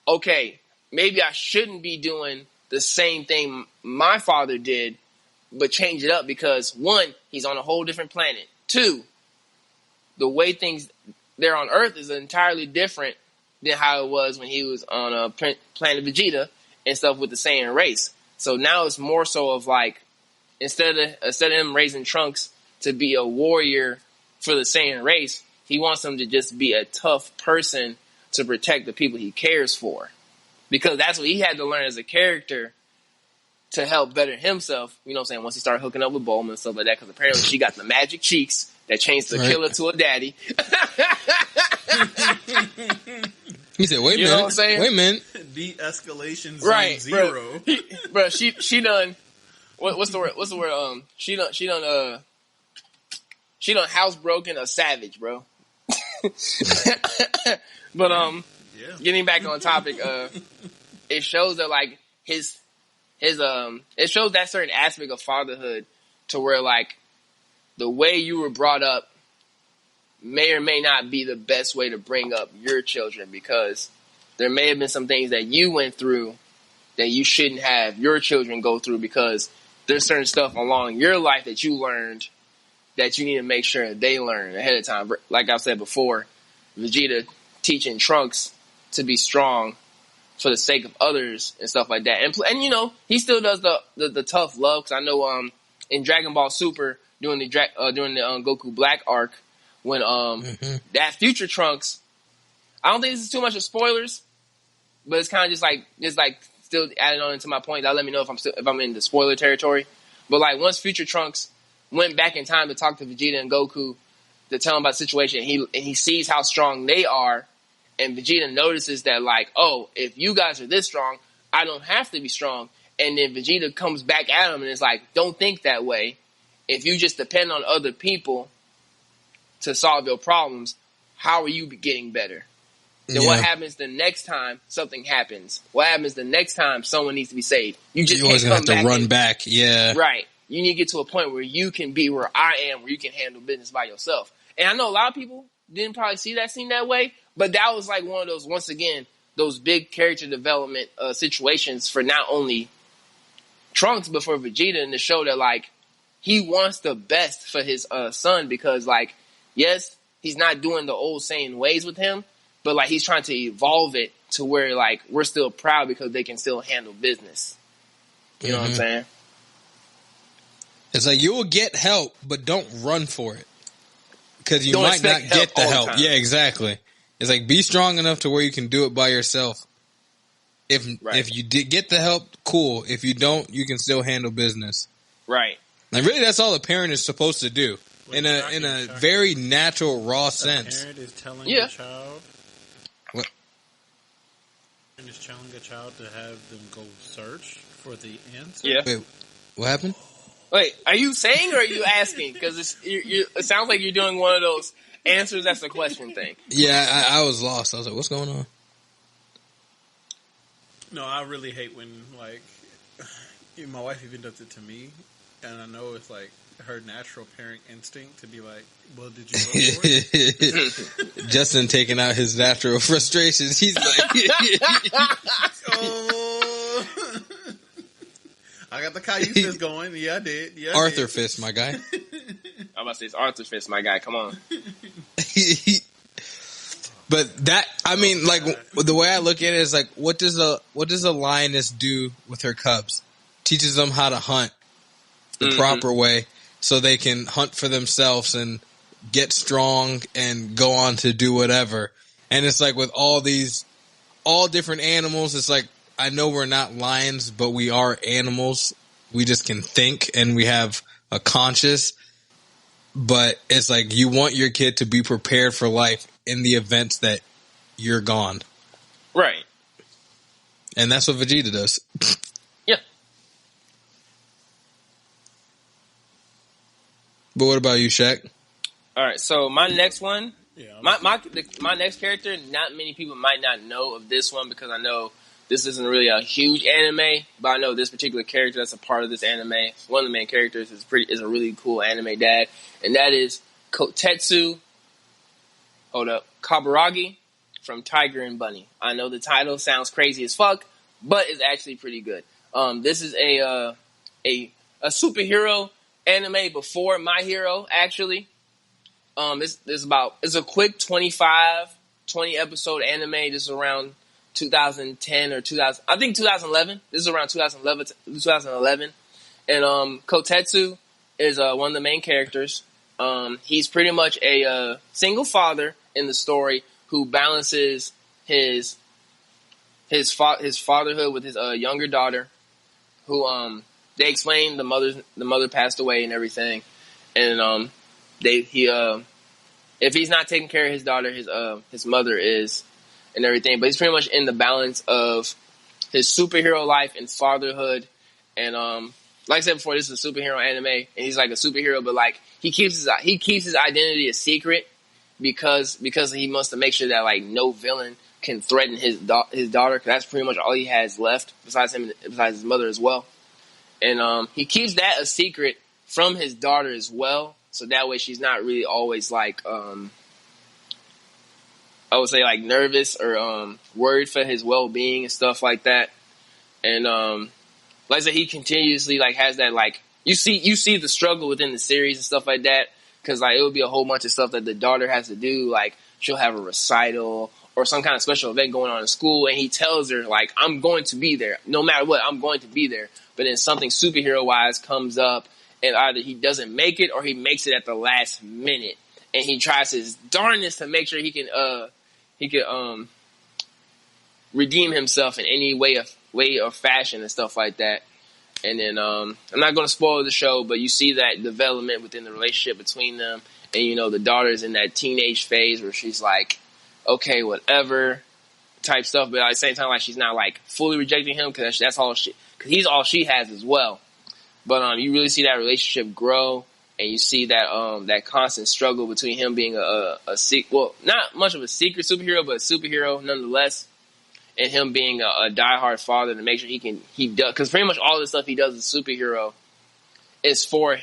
okay, maybe I shouldn't be doing the same thing my father did, but change it up because, one, he's on a whole different planet. Two, the way things there on Earth is entirely different than how it was when he was on planet Vegeta and stuff with the Saiyan race. So now it's more so of like, instead of him raising Trunks to be a warrior for the Saiyan race, he wants him to just be a tough person to protect the people he cares for. Because that's what he had to learn as a character to help better himself, you know what I'm saying, once he started hooking up with Bulma and stuff like that, because apparently she got the magic cheeks that changed the killer to a daddy. He said, wait a minute. You know what I'm saying? Wait a minute. De-escalation zone 0. Bro, she done, what's the word? She done housebroken a savage, bro. But, getting back on topic, it shows that, like, it shows that certain aspect of fatherhood to where, like, the way you were brought up may or may not be the best way to bring up your children, because there may have been some things that you went through that you shouldn't have your children go through, because there's certain stuff along your life that you learned that you need to make sure they learn ahead of time. Like I said before, Vegeta teaching Trunks to be strong for the sake of others and stuff like that. And you know, he still does the tough love, because I know in Dragon Ball Super during the Goku Black arc, when that future Trunks, I don't think this is too much of spoilers, but it's kind of just like still adding on into my point. That'll let me know if I'm in the spoiler territory. But like, once future Trunks went back in time to talk to Vegeta and Goku to tell him about the situation, he sees how strong they are, and Vegeta notices that, like, oh, if you guys are this strong, I don't have to be strong. And then Vegeta comes back at him and is like, don't think that way. If you just depend on other people to solve your problems, how are you getting better? Then what happens the next time something happens? What happens the next time someone needs to be saved? You always gonna have to run back. Yeah. Right. You need to get to a point where you can be where I am, where you can handle business by yourself. And I know a lot of people didn't probably see that scene that way, but that was like one of those, once again, those big character development situations for not only Trunks, but for Vegeta, in the show that, like, he wants the best for his son, because, like, yes, he's not doing the old Saiyan ways with him, but, like, he's trying to evolve it to where, like, we're still proud because they can still handle business. You know what I'm saying? It's like, you will get help, but don't run for it, because you Don't might not expect get the help all help. the time. Yeah, exactly. It's like, be strong enough to where you can do it by yourself. If you get the help, cool. If you don't, you can still handle business. Right. And really, that's all a parent is supposed to do, in a very natural, raw sense. A parent is telling a child. What? And is telling a child to have them go search for the answer. Yeah. Wait, what happened? Wait, are you saying or are you asking? Because it sounds like you're doing one of those answers that's a question thing. Yeah, I was lost. I was like, what's going on? No, I really hate when, like, my wife even does it to me, and I know it's like her natural parent instinct to be like, well, did you go for it? Justin taking out his natural frustrations. He's like, oh. I got the Caillou fist going. Yeah, I did. Yeah, Arthur fist, my guy. I'm about to say it's Arthur fist, my guy. Come on. But that, I mean, like, the way I look at it is like, what does a lioness do with her cubs? Teaches them how to hunt the proper way, so they can hunt for themselves and get strong and go on to do whatever. And it's like, with all different animals, it's like, I know we're not lions, but we are animals. We just can think, and we have a conscience. But it's like, you want your kid to be prepared for life in the events that you're gone. Right. And that's what Vegeta does. Yeah. But what about you, Shaq? All right, so my next one, Yeah, my next character, not many people might not know of this one, because I know this isn't really a huge anime, but I know this particular character that's a part of this anime, one of the main characters is a really cool anime dad, and that is Kotetsu. Hold up, Kaburagi from Tiger and Bunny. I know the title sounds crazy as fuck, but it's actually pretty good. This is a superhero anime before My Hero, actually. It's a quick 20 episode anime. This is around 2010 or 2000. I think 2011. This is around 2011. And Kotetsu is one of the main characters. He's pretty much a single father in the story who balances his fatherhood with his younger daughter, who they explain the mother passed away and everything, and if he's not taking care of his daughter, his mother is, and everything. But he's pretty much in the balance of his superhero life and fatherhood. And like I said before, this is a superhero anime, and he's like a superhero, but like he keeps his identity a secret because he wants to make sure that like no villain can threaten his daughter. Cause that's pretty much all he has left besides his mother as well. And he keeps that a secret from his daughter as well. So that way she's not really always like, I would say like nervous or worried for his well-being and stuff like that. And like I said, he continuously like has that like, you see the struggle within the series and stuff like that. Cause like it would be a whole bunch of stuff that the daughter has to do. Like she'll have a recital or some kind of special event going on in school. And he tells her like, I'm going to be there. No matter what, I'm going to be there. But then something superhero wise comes up. And either he doesn't make it or he makes it at the last minute, and he tries his darndest to make sure he can redeem himself in any way or fashion and stuff like that. And then I'm not going to spoil the show, but you see that development within the relationship between them, and you know the daughter's in that teenage phase where she's like, okay, whatever type stuff, but at the same time like she's not like fully rejecting him because he's all she has as well. But you really see that relationship grow, and you see that that constant struggle between him being not much of a secret superhero, but a superhero nonetheless, and him being a diehard father to make sure he does, because pretty much all the stuff he does as a superhero is for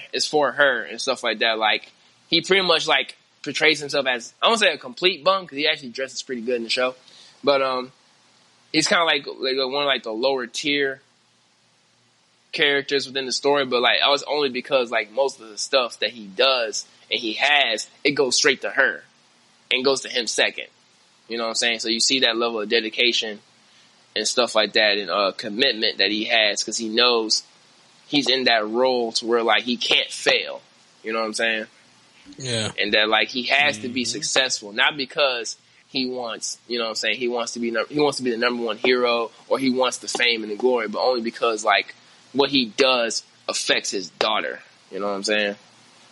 her and stuff like that. Like he pretty much like portrays himself as, I won't say a complete bum because he actually dresses pretty good in the show, but he's kind of like one of like the lower tier characters within the story, but like I was only because like most of the stuff that he does and he has, it goes straight to her and goes to him second. You know what I'm saying? So you see that level of dedication and stuff like that, and commitment that he has because he knows he's in that role to where like he can't fail. You know what I'm saying? Yeah. And that like he has to be successful, not because he wants, you know what I'm saying, he wants to be the number one hero or he wants the fame and the glory, but only because like what he does affects his daughter. You know what I'm saying?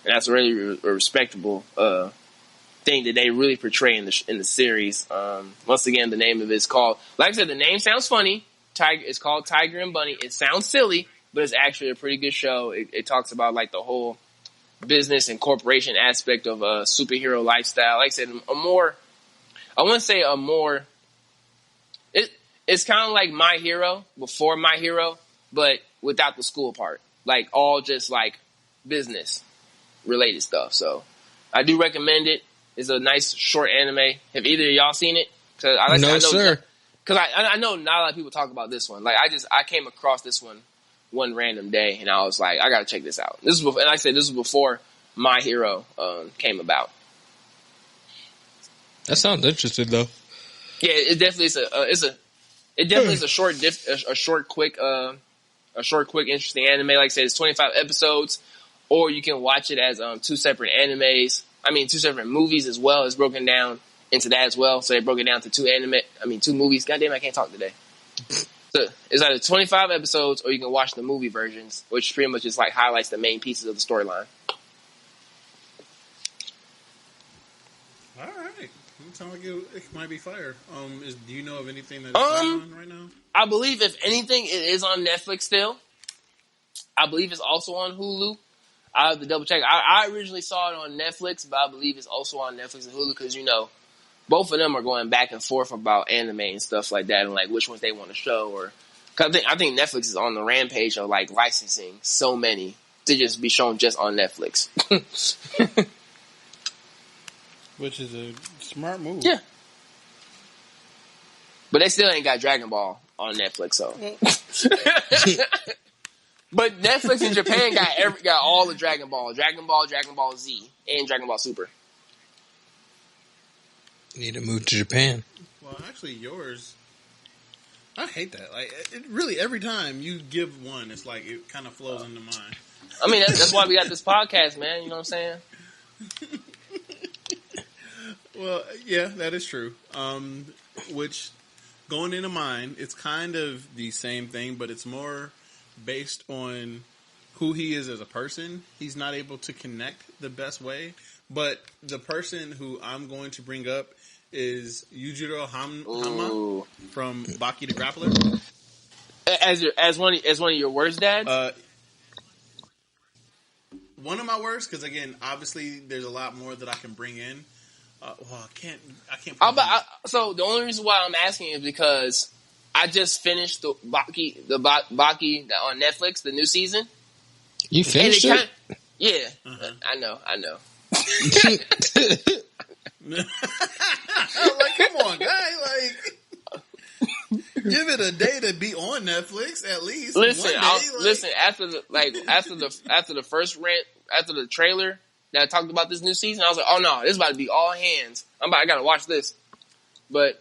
And that's really a respectable thing that they really portray in the series. Once again, the name of it is called, like I said, the name sounds funny. It's called Tiger and Bunny. It sounds silly, but it's actually a pretty good show. It talks about like the whole business and corporation aspect of a superhero lifestyle. Like I said, it's kind of like My Hero before My Hero, but without the school part, like all just like business related stuff. So I do recommend it. It's a nice short anime. Have either of y'all seen it? No, sir. Because I know not a lot of people talk about this one. Like I came across this one random day, and I was like, I gotta check this out. This is before, and like I said, this was before My Hero came about. That sounds interesting, though. Yeah, it definitely is a short, quick, interesting anime. Like I said, it's 25 episodes, or you can watch it as two separate movies as well. It's broken down into that as well. So they broke it down to two movies. Goddamn, I can't talk today. So it's either 25 episodes, or you can watch the movie versions, which pretty much just like highlights the main pieces of the storyline. All right, it sounds like it might be fire. Do you know of anything that's on right now? I believe if anything, it is on Netflix still. I believe it's also on Hulu. I have to double check. I originally saw it on Netflix, but I believe it's also on Netflix and Hulu because, you know, both of them are going back and forth about anime and stuff like that, and like which ones they want to show. Or cause I think Netflix is on the rampage of like licensing so many to just be shown just on Netflix. Which is a smart move. Yeah. But they still ain't got Dragon Ball on Netflix, so. But Netflix in Japan got all the Dragon Ball, Dragon Ball Z, and Dragon Ball Super. Need to move to Japan. Well, actually, yours. I hate that. Like, it really, every time you give one, it's like it kind of flows into mine. I mean, that's why we got this podcast, man. You know what I'm saying? Well, yeah, that is true. Which, going into mine, it's kind of the same thing, but it's more based on who he is as a person. He's not able to connect the best way. But the person who I'm going to bring up is Yujiro Hama from Baki the Grappler. As one of your worst dads? One of my worst, because again, obviously, there's a lot more that I can bring in. Well, I can't. So the only reason why I'm asking is because I just finished the Baki on Netflix, the new season. You finished it? Yeah, uh-huh. I know. Like, come on, guy. Like, give it a day to be on Netflix at least. Listen, one day, after the first rant, after the trailer that I talked about this new season, I was like, oh no, this is about to be all hands. I gotta watch this. But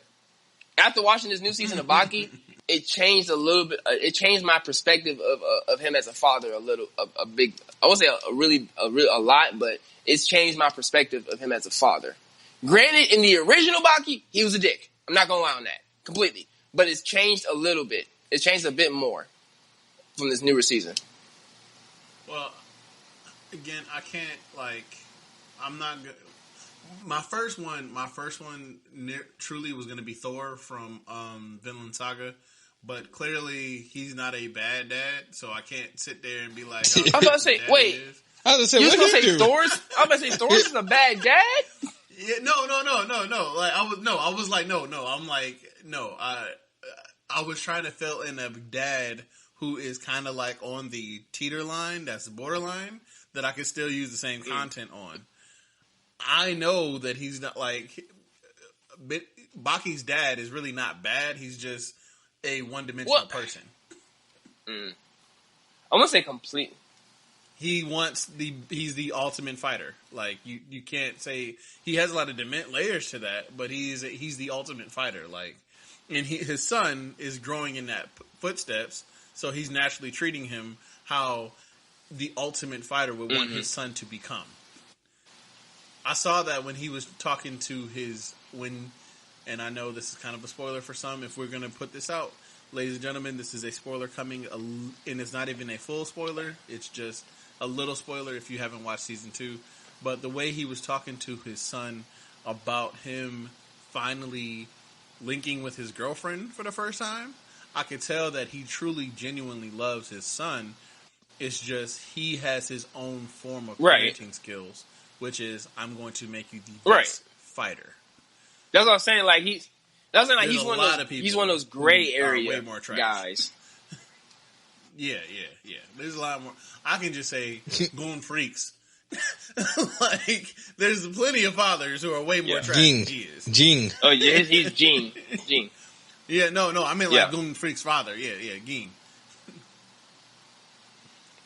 after watching this new season of Baki, it changed a little bit. It changed my perspective of him as a father a big. I won't say a lot, but it's changed my perspective of him as a father. Granted, in the original Baki, he was a dick. I'm not gonna lie on that completely, but it's changed a little bit. It's changed a bit more from this newer season. Well, again, I can't I'm not good. My first one truly was going to be Thor from Vinland Saga, but clearly he's not a bad dad, so I can't sit there and be like, oh, I was about to say, wait. I was You going was gonna say Thor's? I was about to say Thor's is a bad dad? Yeah, no. Like I was trying to fill in a dad who is kind of like on the teeter line, that's borderline, that I could still use the same content on. I know that he's not Baki's dad is really not bad. He's just a one-dimensional person. I want to say complete. He's the ultimate fighter. Like you can't say he has a lot of layers to that, but he's the ultimate fighter. Like, and his son is growing in that footsteps, so he's naturally treating him how the ultimate fighter would want his son to become. I saw that when he was talking to and I know this is kind of a spoiler for some. If we're going to put this out, ladies and gentlemen, this is a spoiler coming, and it's not even a full spoiler. It's just a little spoiler if you haven't watched season 2. But the way he was talking to his son about him finally linking with his girlfriend for the first time, I could tell that he truly, genuinely loves his son. It's just he has his own form of parenting skills, which is, I'm going to make you the best fighter. That's what I'm saying. Like he's one of those gray area guys. Yeah. There's a lot more. I can just say goon freaks. Like, there's plenty of fathers who are way more trash than he is. Jing. Oh yeah, he's Jing. Yeah, no. I mean, like goon freak's father. Yeah, Ging.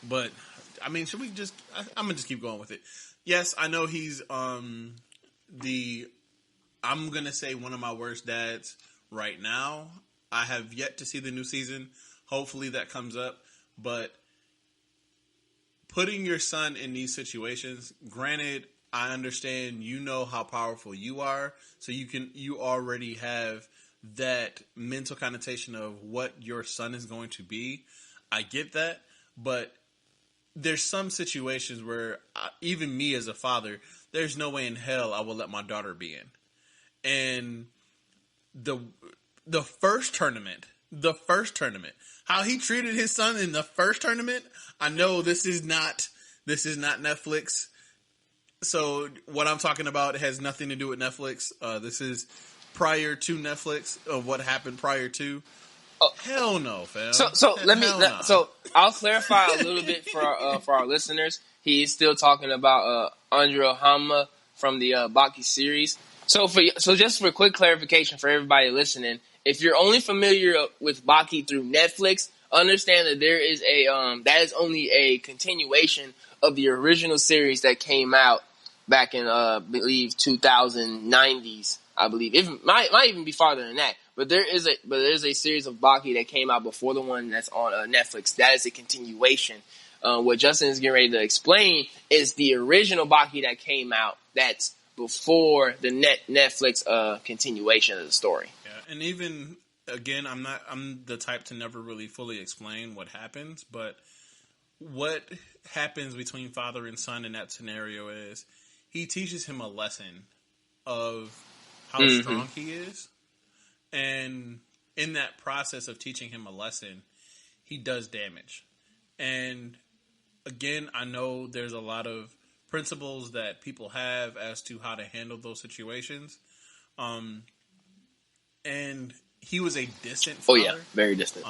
But I mean, should we just? I'm gonna just keep going with it. Yes, I know he's I'm gonna say one of my worst dads right now. I have yet to see the new season. Hopefully that comes up. But putting your son in these situations, granted, I understand you know how powerful you are, so you already have that mental connotation of what your son is going to be. I get that, but there's some situations where even me as a father, there's no way in hell I will let my daughter be in. And the first tournament, how he treated his son in the first tournament, I know this is not Netflix So what I'm talking about has nothing to do with Netflix. This is prior to Netflix of what happened prior to. Oh, hell no, fam. So I'll clarify a little bit for our listeners. He's still talking about Andrea Hama from the Baki series. So just for quick clarification for everybody listening, if you're only familiar with Baki through Netflix, understand that there is that is only a continuation of the original series that came out back in I believe 2090s. I believe it might even be farther than that. But there's a series of Baki that came out before the one that's on Netflix. That is a continuation. What Justin is getting ready to explain is the original Baki that came out. That's before the Netflix continuation of the story. Yeah, and even again, I'm the type to never really fully explain what happens, but what happens between father and son in that scenario is he teaches him a lesson of how strong he is. And in that process of teaching him a lesson, he does damage. And again, I know there's a lot of principles that people have as to how to handle those situations. And he was a distant father. Oh yeah, very distant.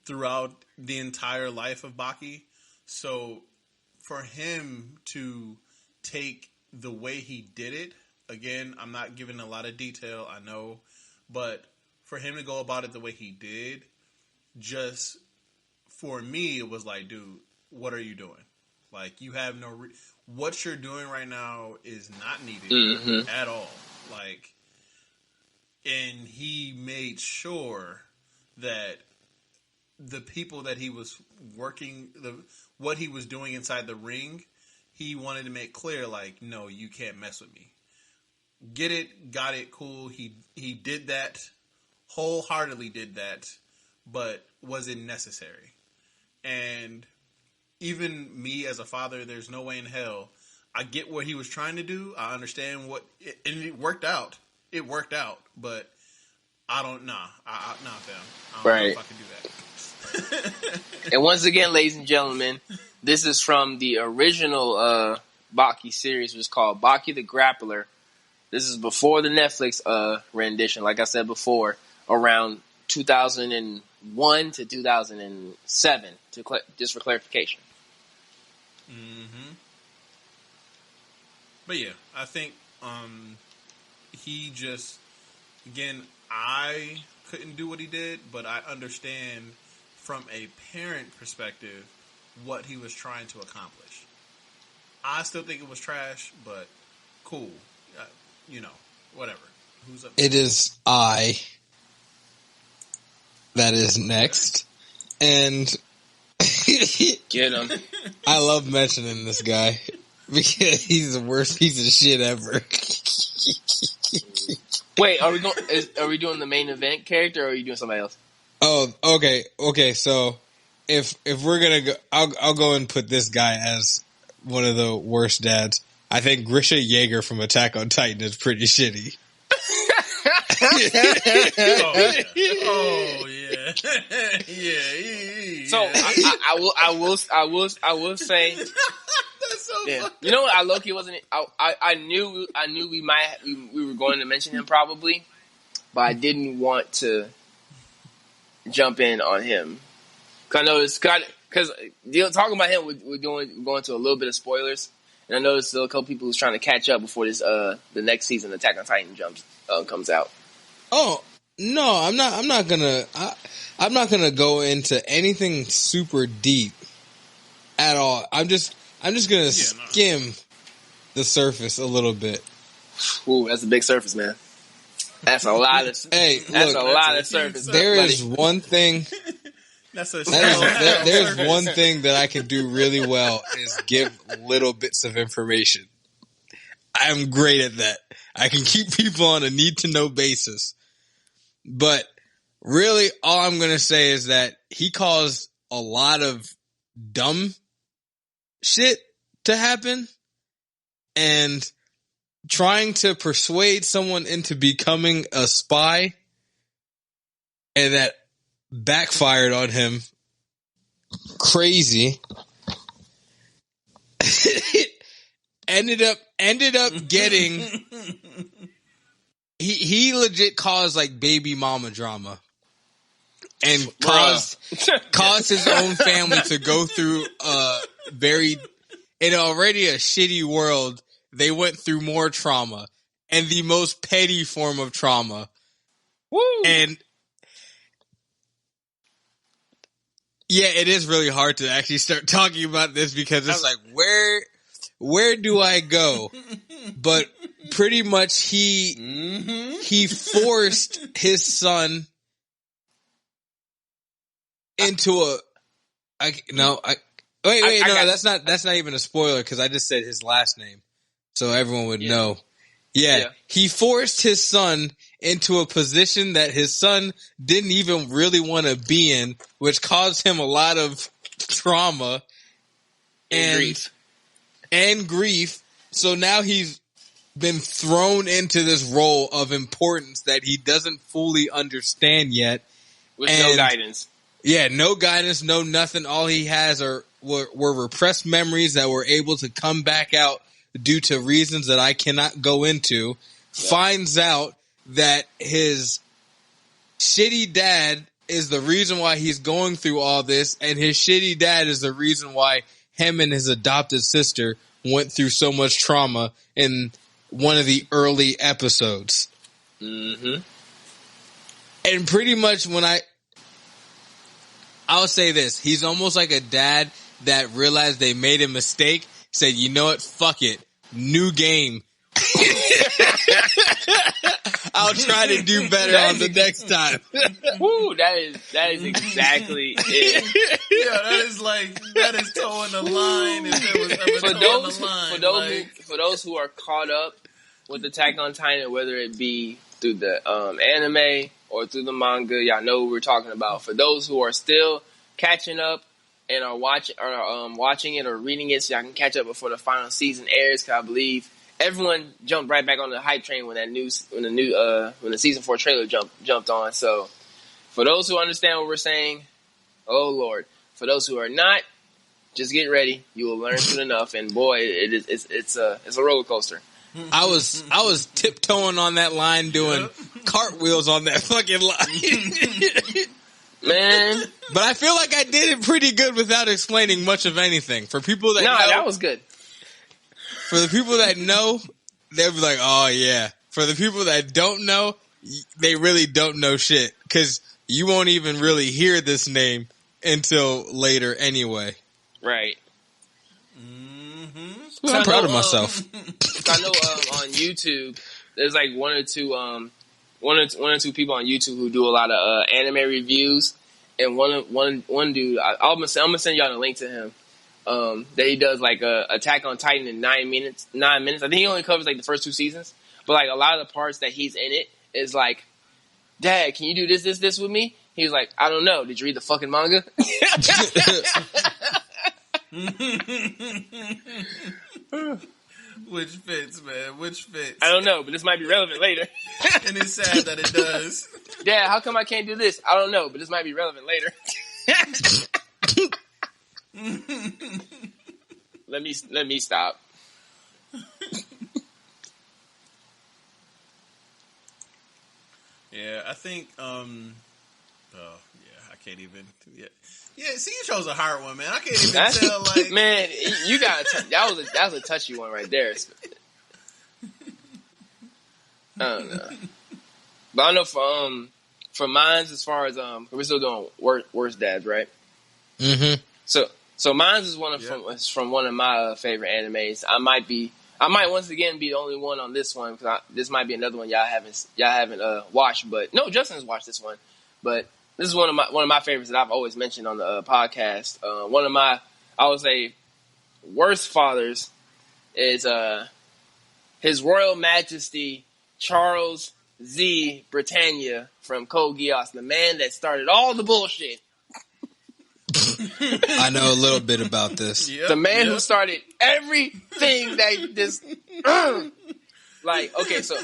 Throughout the entire life of Baki. So for him to take the way he did it, again, I'm not giving a lot of detail, I know. But for him to go about it the way he did, just for me, it was like, dude, what are you doing? Like, you have no... what you're doing right now is not needed at all. Like, and he made sure that the people that he was working... what he was doing inside the ring, he wanted to make clear, like, no, you can't mess with me. Get it, got it, cool. He did that, wholeheartedly did that, but was it necessary? And even me as a father, there's no way in hell. I get what he was trying to do. I understand and it worked out. It worked out, but I don't know. Fam. I don't know if I can do that. And once again, ladies and gentlemen, this is from the original Baki series, which is called Baki the Grappler. This is before the Netflix rendition, like I said before, around 2001 to 2007, just for clarification. Mm-hmm. But yeah, I think he just, again, I couldn't do what he did, but I understand from a parent perspective what he was trying to accomplish. I still think it was trash, but cool. Whatever. Who's up? It is I that is next. And get him. I love mentioning this guy because he's the worst piece of shit ever. Wait, are we doing the main event character or are you doing somebody else? Oh, okay. So if we're gonna go, I'll go and put this guy as one of the worst dads. I think Grisha Yeager from Attack on Titan is pretty shitty. Oh yeah. Yeah. So I will say. That's so funny. You know what? I low-key wasn't. I knew we were going to mention him probably, but I didn't want to jump in on him because I know it's because talking about him we're going to a little bit of spoilers. And I know there's still a couple people who's trying to catch up before this the next season Attack on Titan comes out. Oh no, I'm not gonna go into anything super deep at all. I'm just gonna skim the surface a little bit. Ooh, that's a big surface, man. That's a lot of. Hey, that's look, a lot of surface. There is one thing. There's one thing that I can do really well is give little bits of information. I'm great at that. I can keep people on a need-to-know basis. But really, all I'm going to say is that he caused a lot of dumb shit to happen. And trying to persuade someone into becoming a spy, and that backfired on him crazy. ended up getting he legit caused like baby mama drama and caused his own family to go through in already a shitty world. They went through more trauma and the most petty form of trauma. Woo! And yeah, it is really hard to actually start talking about this because it's like, where do I go? But pretty much he forced his son into that's not even a spoiler because I just said his last name, so everyone would know. Yeah, he forced his son into a position that his son didn't even really want to be in, which caused him a lot of trauma and grief. So now he's been thrown into this role of importance that he doesn't fully understand yet. With no guidance. Yeah, no guidance, no nothing. All he has were repressed memories that were able to come back out due to reasons that I cannot go into. Yep. Finds out that his shitty dad is the reason why he's going through all this, and his shitty dad is the reason why him and his adopted sister went through so much trauma in one of the early episodes. Mm-hmm. And pretty much I'll say this, he's almost like a dad that realized they made a mistake, said, you know what, fuck it, new game. I'll try to do better on the next time. Woo, that is exactly it. Yeah, that is towing the line if there was ever towing the line. For those who are caught up with Attack on Titan, whether it be through the anime or through the manga, y'all know what we're talking about. For those who are still catching up and are watching it or reading it, so y'all can catch up before the final season airs, because I believe everyone jumped right back on the hype train when the season 4 trailer jumped on. So for those who understand what we're saying, oh Lord. For those who are not, just get ready. You will learn soon enough, and boy, it's a roller coaster. I was tiptoeing on that line, doing cartwheels on that fucking line. Man. But I feel like I did it pretty good without explaining much of anything. For people that know, that was good. For the people that know, they'll be like, oh yeah. For the people that don't know, they really don't know shit. Because you won't even really hear this name until later anyway. Right. Mm-hmm. Well, I'm proud of myself. I know on YouTube, there's like one or two people on YouTube who do a lot of anime reviews, and one dude, I'm gonna send y'all the link to him. That he does like Attack on Titan in 9 minutes. I think he only covers like the first 2 seasons, but like a lot of the parts that he's in it is like, Dad, can you do this with me? He was like, I don't know. Did you read the fucking manga? Which fits, man. Which fits. I don't know, but this might be relevant later. And it's sad that it does. Dad, how come I can't do this? I don't know, but this might be relevant later. Let me stop. Yeah, I think I can't even see, you chose a hard one, man. I can't even tell, like, man, you got that was a touchy one right there. I don't know. But I know for mine's, as far as we're still doing worst dads, right? Mm-hmm. So mine's is from one of my favorite animes. I might once again be the only one on this one, because this might be another one y'all haven't watched. But no, Justin has watched this one. But this is one of my favorites that I've always mentioned on the podcast. One of my, I would say, worst fathers is His Royal Majesty Charles Z. Britannia from Code Geass, the man that started all the bullshit. I know a little bit about this. The man who started everything that this, like, okay, so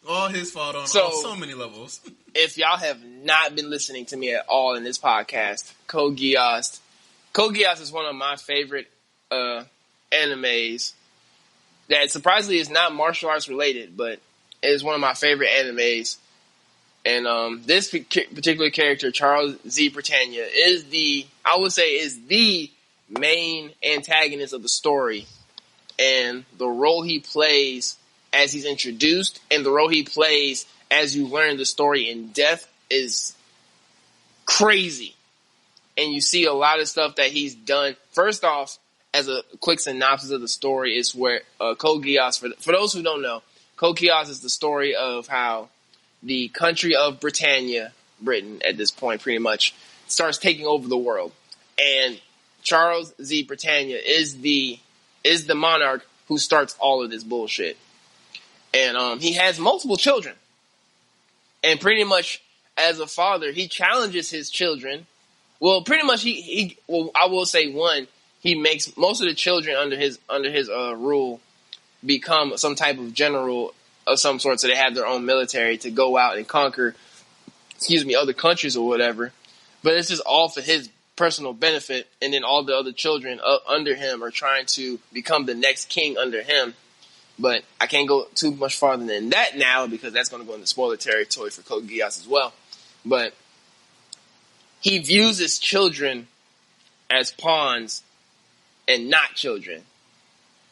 all his fault on so many levels. If y'all have not been listening to me at all in this podcast, Code Geass is one of my favorite animes, that surprisingly is not martial arts related, but is one of my favorite animes. And this particular character, Charles Z. Britannia, is the main antagonist of the story. And the role he plays as he's introduced and the role he plays as you learn the story in depth is crazy. And you see a lot of stuff that he's done. First off, as a quick synopsis of the story, is where Code Geass, for those who don't know, Code Geass is the story of how the country of Britannia, Britain at this point pretty much, starts taking over the world. And Charles Z. Britannia is the monarch who starts all of this bullshit. And he has multiple children. And pretty much as a father, he challenges his children. Well, pretty much I will say one, he makes most of the children under his rule become some type of general of some sort, so they have their own military to go out and conquer, other countries or whatever. But it's just all for his personal benefit, and then all the other children under him are trying to become the next king under him. But I can't go too much farther than that now because that's going to go into spoiler territory for Code Geass as well. But he views his children as pawns and not children.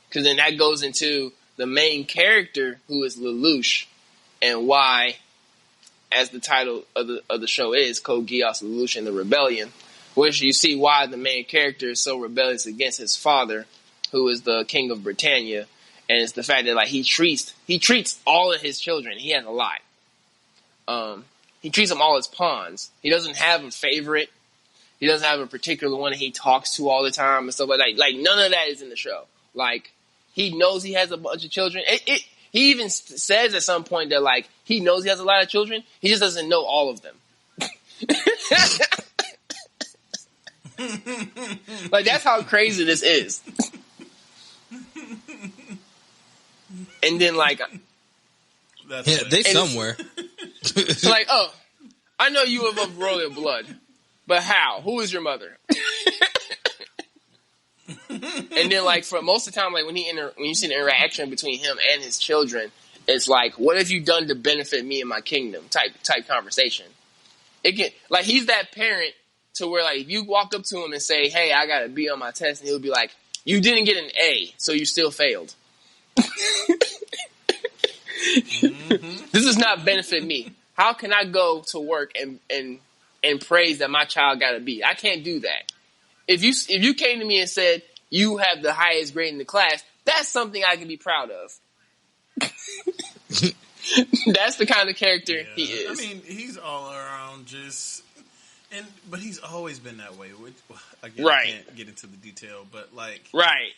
Because then that goes into the main character, who is Lelouch, and why, as the title of the show is, Code Geass, Lelouch and the Rebellion, which you see why the main character is so rebellious against his father, who is the king of Britannia, and it's the fact that he treats all of his children. He has a lot. He treats them all as pawns. He doesn't have a favorite. He doesn't have a particular one that he talks to all the time and stuff like that. Like none of that is in the show. Like he knows he has a bunch of children. He even says at some point that he knows he has a lot of children. He just doesn't know all of them. That's how crazy this is. And then they somewhere. Oh, I know you have of royal blood, but how? Who is your mother? And then for most of the time, when you see the interaction between him and his children, it's what have you done to benefit me and my kingdom? Type conversation. It can he's that parent to where if you walk up to him and say, "Hey, I got a B on my test," and he'll be like, "You didn't get an A, so you still failed." This does not benefit me. How can I go to work and praise that my child got a B? I can't do that. If you came to me and said you have the highest grade in the class, that's something I can be proud of. That's the kind of character he is. I mean, he's all around but he's always been that way. Which, again, right. I can't get into the detail, but right.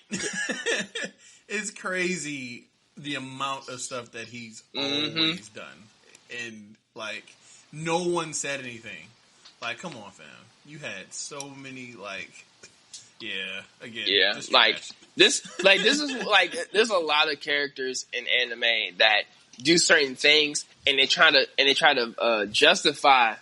It's crazy the amount of stuff that he's always done, and no one said anything. Come on, fam, you had so many this is there's a lot of characters in anime that do certain things and they try to justify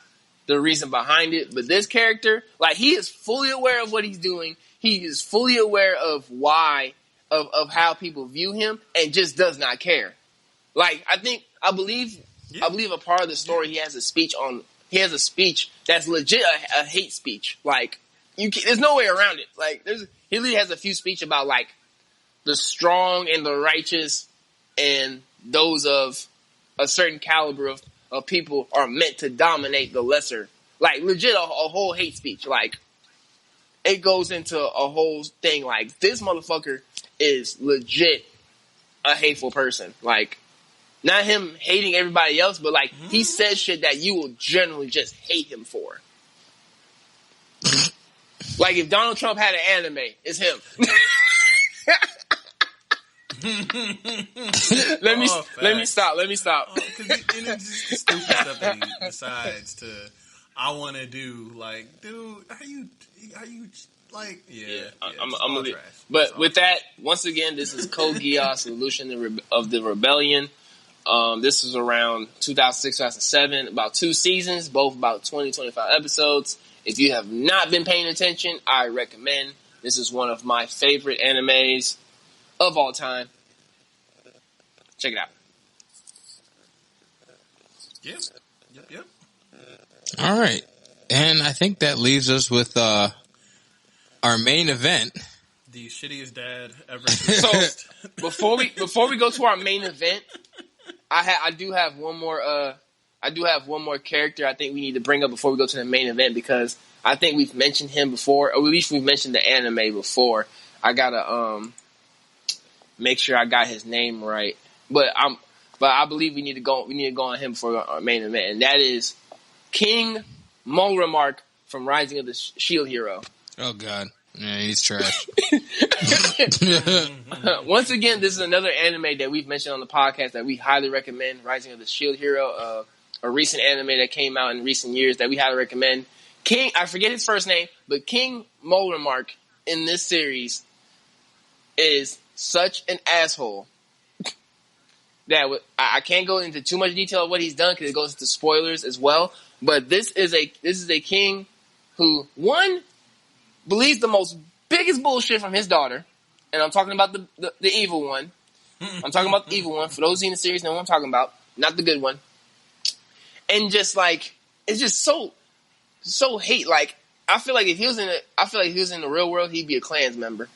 the reason behind it. But this character, he is fully aware of what he's doing. He is fully aware of why, of how people view him, and just does not care. I believe a part of the story, he has a speech that's legit a hate speech. There's no way around it. He really has a few speech about the strong and the righteous and those of a certain caliber of people are meant to dominate the lesser. Legit a whole hate speech. It goes into a whole thing this motherfucker is legit a hateful person. Not him hating everybody else, but he says shit that you will generally just hate him for. If Donald Trump had an anime, it's him. Let me stop. It's just stupid stuff that he decides to. I want to do. Dude, are you I'm gonna leave. But with that, once again, this is Code Geass, Evolution of the Rebellion. This is around 2006, 2007, about 2 seasons, both about 20, 25 episodes. If you have not been paying attention, I recommend. This is one of my favorite animes of all time. Check it out. Yep. All right. And I think that leaves us with our main event. The shittiest dad ever. So before we go to our main event, I do have one more character I think we need to bring up before we go to the main event, because I think we've mentioned him before, or at least we've mentioned the anime before. I gotta make sure I got his name right, but I believe we need to go on him for our main event, and that is King Molremark from Rising of the Shield Hero. Oh God, yeah, he's trash. Once again, this is another anime that we've mentioned on the podcast that we highly recommend. Rising of the Shield Hero, a recent anime that came out in recent years that we highly recommend. King, I forget his first name, but King Molremark in this series is such an asshole that I can't go into too much detail of what he's done because it goes into spoilers as well. But this is a king who, one, believes the most biggest bullshit from his daughter, and I'm talking about the evil one. I'm talking about the evil one. For those in the series, know what I'm talking about, not the good one. And just like it's just so hate. Like I feel like if he was in the real world, he'd be a Klans member.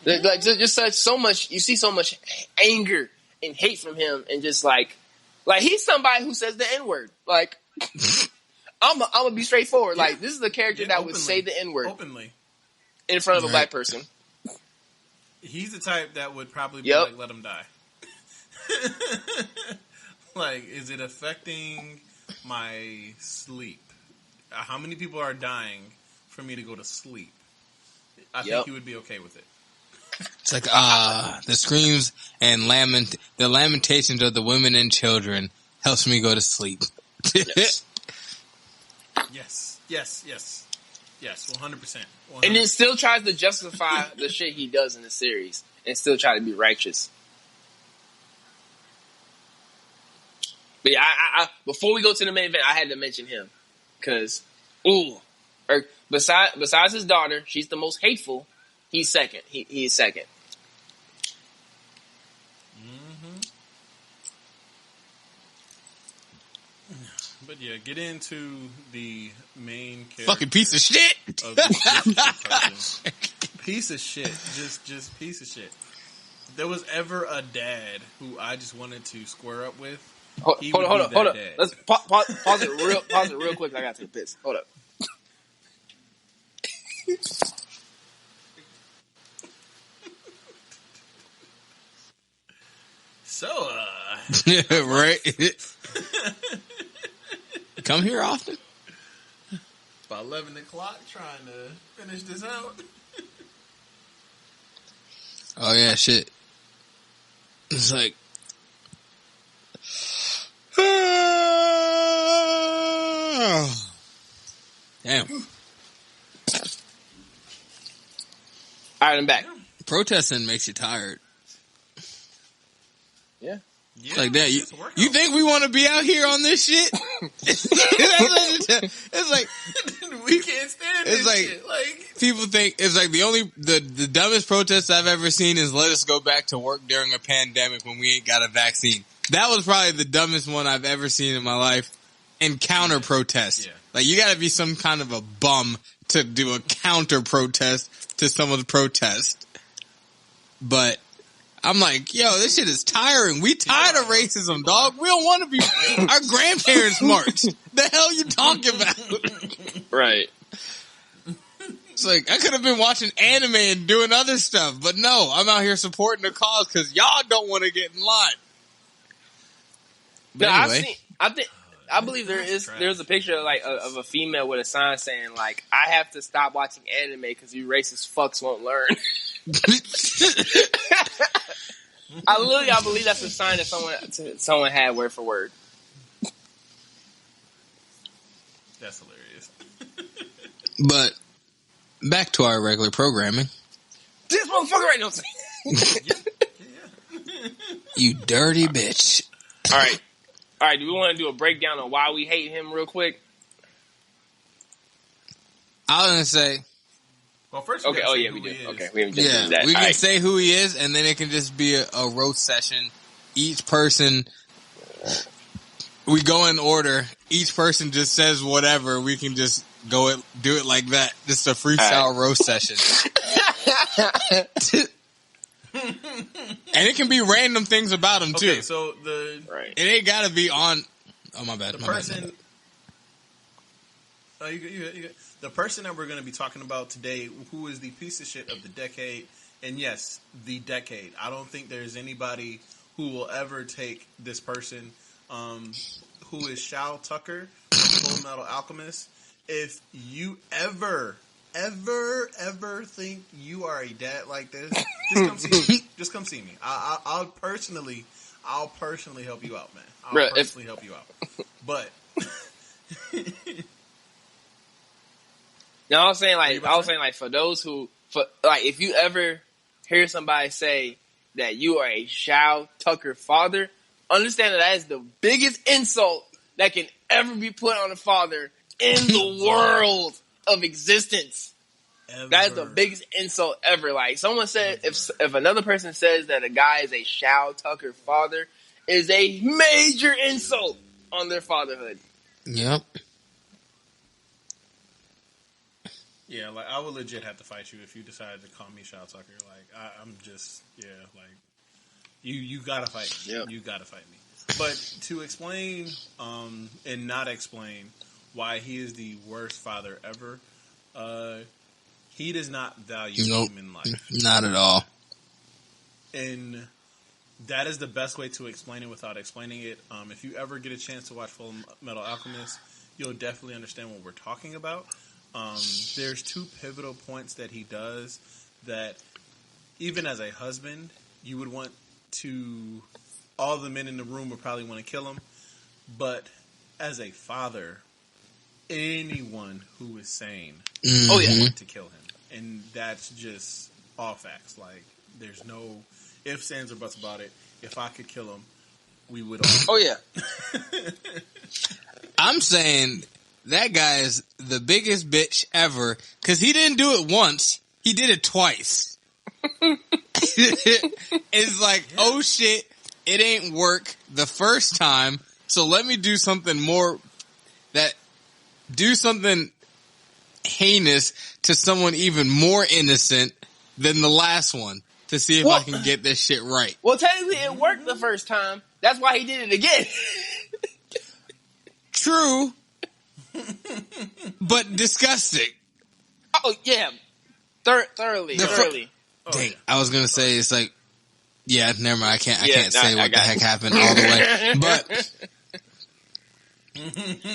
Like just so much, you see so much anger and hate from him, and just like he's somebody who says the N-word. Like I'm gonna be straightforward. Yeah. Like this is a character that would say the N-word openly in front of a black person. He's the type that would probably be like, let him die. Like, is it affecting my sleep? How many people are dying for me to go to sleep? I think he would be okay with it. It's like, the screams and the lamentations of the women and children helps me go to sleep. Yes. Yes, 100%. And then still tries to justify the shit he does in the series and still try to be righteous. But yeah, I before we go to the main event, I had to mention him. Because, besides his daughter, she's the most hateful. He's second. He is second. Mm-hmm. But yeah, get into the main character. Fucking piece of shit. Piece of shit. Just piece of shit. If there was ever a dad who I just wanted to square up with, hold up. Dad. Let's pause it real quick. I gotta take a piss. Hold up. So, right? Come here often? It's about 11 o'clock trying to finish this out. Oh, yeah, shit. It's like... Damn. All right, I'm back. Protesting makes you tired. Yeah. Like that. You think we want to be out here on this shit? It's like we can't stand this shit. Like people think it's like the dumbest protest I've ever seen is let us go back to work during a pandemic when we ain't got a vaccine. That was probably the dumbest one I've ever seen in my life. And counter protest. Yeah. Like you got to be some kind of a bum to do a counter protest to someone's protest. But I'm like, yo, this shit is tiring. We tired of racism, dog. We don't want to be our grandparents march. The hell you talking about? Right. It's like, I could have been watching anime and doing other stuff, but no, I'm out here supporting the cause because y'all don't want to get in line. But anyway. I believe there's a picture of a female with a sign saying like, I have to stop watching anime because you racist fucks won't learn. I believe that's a sign that someone had word for word. That's hilarious. But back to our regular programming. This motherfucker right now. You dirty bitch. All right. Do we want to do a breakdown on why we hate him real quick? I was gonna say, Well, first Okay. Oh yeah, we do. Okay, we haven't just done that. We can All right. say who he is, and then it can just be a roast session. Each person, we go in order. Each person just says whatever. We can just do it like that. Just a freestyle roast session. And it can be random things about him too. Okay, so Right. It ain't gotta be on. Oh my bad. the my person. bad. Oh, you good. The person that we're going to be talking about today, who is the piece of shit of the decade, and yes, the decade. I don't think there's anybody who will ever take this person, who is Shao Tucker from Full Metal Alchemist. If you ever think you are a dad like this, just come see me. Just come see me. I'll personally help you out, man. I'll personally help you out. But no, I was saying like for those who, if you ever hear somebody say that you are a Shao Tucker father, understand that is the biggest insult that can ever be put on a father in the world of existence. That is the biggest insult ever. Like someone said, if another person says that a guy is a Shao Tucker father, is a major insult on their fatherhood. Yep. yeah, like I would legit have to fight you if you decided to call me Shao Tucker. Like I'm just like you gotta fight me. Yep. You gotta fight me. But to explain and not explain why he is the worst father ever, he does not value human life. Not at all. And that is the best way to explain it without explaining it. If you ever get a chance to watch Full Metal Alchemist, you'll definitely understand what we're talking about. There's two pivotal points that he does that even as a husband, you would want to, all the men in the room would probably want to kill him. But as a father, anyone who is sane would want to kill him. And that's just all facts. Like, there's no ifs, ands, or buts about it. If I could kill him, we would all. Oh yeah. I'm saying that guy is the biggest bitch ever because he didn't do it once. He did it twice. It's like, oh shit, it ain't work the first time. So let me do something do something heinous to someone even more innocent than the last one to see if I can get this shit right. Well, technically it worked the first time. That's why he did it again. True. But disgusting. Oh yeah. Thoroughly. Dang, I was gonna say it's like, yeah, never mind. I can't say what the heck happened all the way. But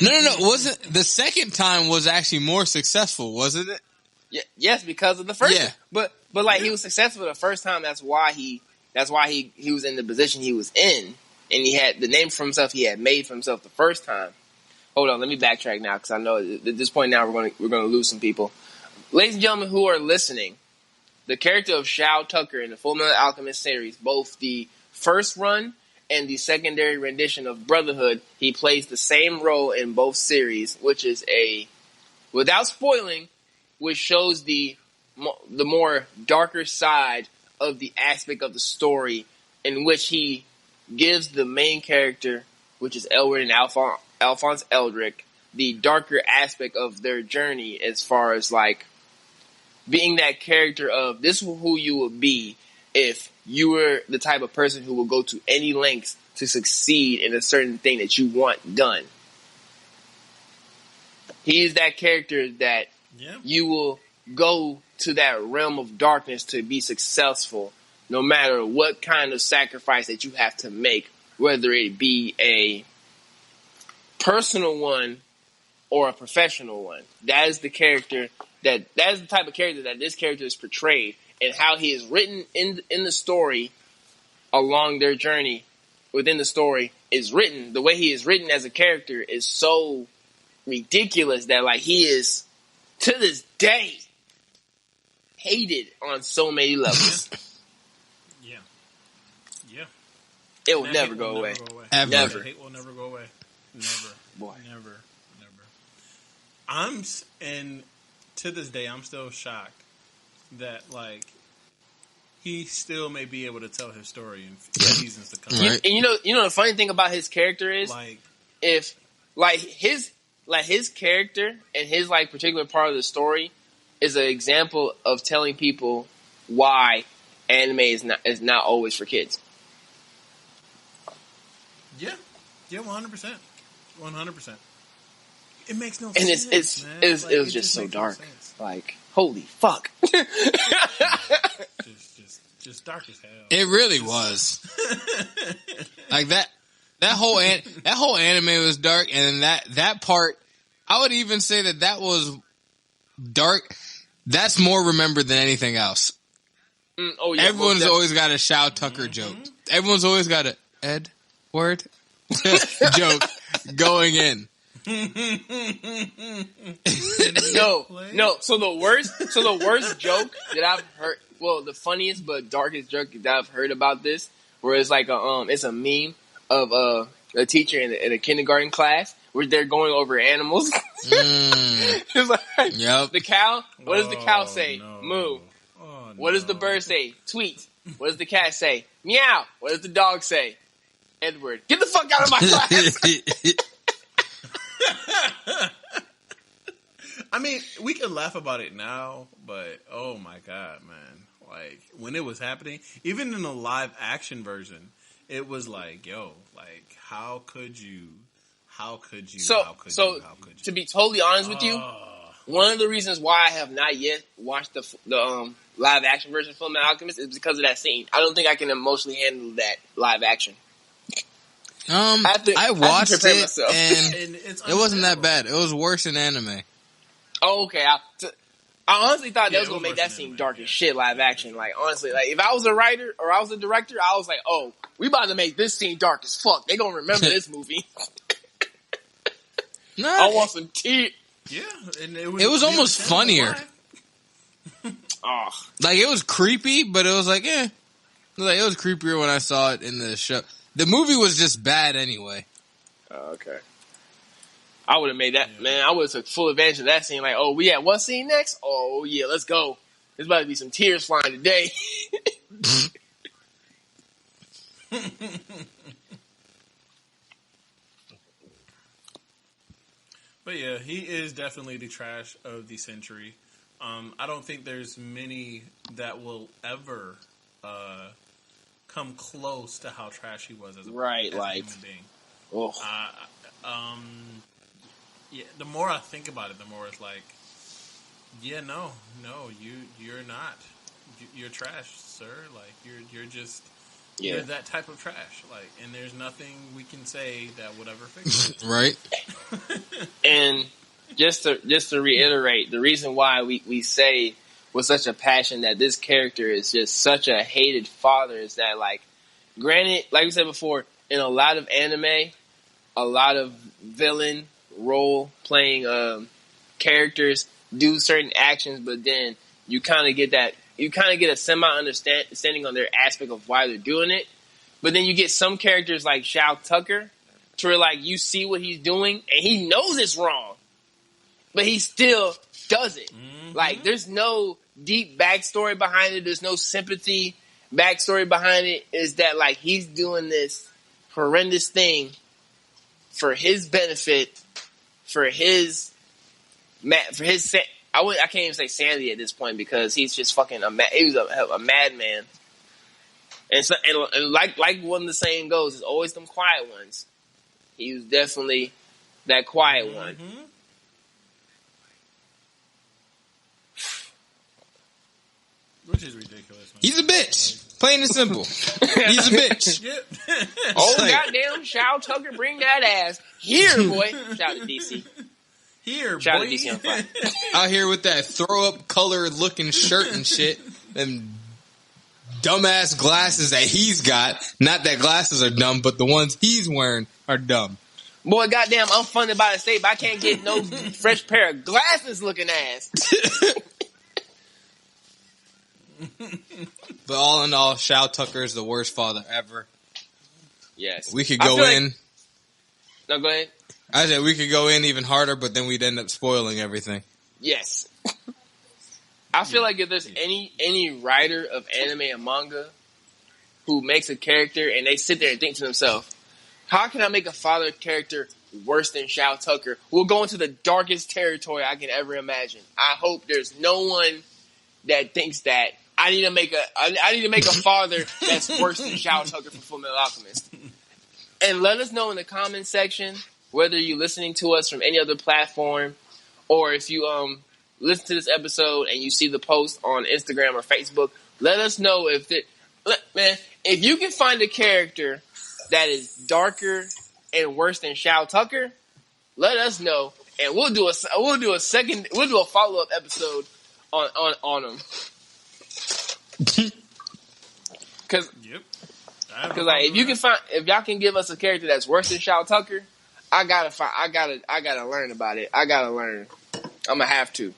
no. Wasn't the second time was actually more successful, wasn't it? Yeah, yes, because of the first one. But like he was successful the first time. That's why he was in the position he was in, and he had the name for himself he had made for himself the first time. Hold on, let me backtrack now because I know at this point now we're going to lose some people. Ladies and gentlemen who are listening, the character of Shao Tucker in the Full Metal Alchemist series, both the first run and the secondary rendition of Brotherhood, he plays the same role in both series, which is without spoiling, which shows the more darker side of the aspect of the story in which he gives the main character, which is Elwood and Alphonse Eldrick, the darker aspect of their journey as far as like being that character of this is who you would be if you were the type of person who will go to any lengths to succeed in a certain thing that you want done. He is that character that you will go to that realm of darkness to be successful, no matter what kind of sacrifice that you have to make, whether it be a personal one or a professional one. That is the character that is the type of character that this character is portrayed, and how he is written in the story along their journey within the story is written. The way he is written as a character is so ridiculous that like he is to this day hated on so many levels. Yeah. It will never go away. Ever. Never. Hate will never go away. Never. Boy. Never. And to this day, I'm still shocked that like he still may be able to tell his story in seasons to come. Right. And you know the funny thing about his character is Like, if his character and his like particular part of the story is an example of telling people why anime is not always for kids. yeah, 100%. It makes no And sense. it was just so dark. Like, holy fuck. Just dark as hell. It really was. Like that whole anime was dark, and that part, I would even say that was dark. That's more remembered than anything else. Oh yeah. Everyone's always got a Shao Tucker joke. Everyone's always got a Edward joke going in. No. So the worst joke that I've heard, well, the funniest but darkest joke that I've heard about this, where it's like it's a meme of a teacher in a kindergarten class where they're going over animals. It's like, yep. The cow. What does the cow say? No. Moo. Oh, What does the bird say? Tweet. What does the cat say? Meow. What does the dog say? Edward. Get the fuck out of my class. I mean, we can laugh about it now, but oh my god, man! Like when it was happening, even in the live action version, it was like, yo, like how could you? So to be totally honest with you, one of the reasons why I have not yet watched the live action version of Fullmetal Alchemist is because of that scene. I don't think I can emotionally handle that live action. I watched it and it's it wasn't that bad. It was worse in anime. Oh, okay. I honestly thought that was gonna make that scene dark as shit live action. Like honestly, like if I was a writer or I was a director, I was like, oh, we about to make this scene dark as fuck. They gonna remember this movie. No, I want some tears. Yeah, and it was almost funnier. Oh, like it was creepy, but it was like, like it was creepier when I saw it in the show. The movie was just bad anyway. Okay. I would have made that, man. I would have took full advantage of that scene. Like, oh, we at what scene next? Oh, yeah, let's go. There's about to be some tears flying today. But yeah, he is definitely the trash of the century. I don't think there's many that will ever come close to how trash he was as a human being. Oh. Yeah, the more I think about it, the more it's like, yeah, no, you're not. You're trash, sir. Like you're just you're that type of trash. Like, and there's nothing we can say that would ever fix it. Right. And just to reiterate, the reason why we say with such a passion that this character is just such a hated father is that, like, granted, like we said before, in a lot of anime, a lot of villain role playing characters do certain actions, but then you kind of get a semi understanding on their aspect of why they're doing it. But then you get some characters like Shao Tucker, to where like you see what he's doing and he knows it's wrong, but he still does it. Mm-hmm. Like there's no deep backstory behind it. There's no sympathy backstory behind it. Is that like he's doing this horrendous thing for his benefit, for his I can't even say sanity at this point because he's just fucking he was a madman. And so, and like one of the saying goes, it's always them quiet ones. He was definitely that quiet one. Which is ridiculous. Man. He's a bitch. Plain and simple. He's a bitch. Oh, like, goddamn, Shao Tucker, bring that ass. Here, boy. Shout out to DC. Here, Shout boy. out to DC on fire. Out here with that throw-up color looking shirt and shit. And dumbass glasses that he's got. Not that glasses are dumb, but the ones he's wearing are dumb. Boy, goddamn, I'm funded by the state, but I can't get no fresh pair of glasses looking ass. But all in all, Shao Tucker is the worst father ever. Yes. We could go in. No, go ahead. I said we could go in even harder, but then we'd end up spoiling everything. Yes. I feel like if there's any writer of anime and manga who makes a character and they sit there and think to themselves, how can I make a father character worse than Shao Tucker? We'll go into the darkest territory I can ever imagine. I hope there's no one that thinks that I need to make a father that's worse than Shao Tucker from Fullmetal Alchemist. And let us know in the comments section whether you're listening to us from any other platform or if you listen to this episode and you see the post on Instagram or Facebook. Let us know if you can find a character that is darker and worse than Shao Tucker, let us know, and we'll do a follow up episode on him. Because like if y'all can give us a character that's worse than Shao Tucker, I gotta learn about it. I gotta learn. I'm gonna have to.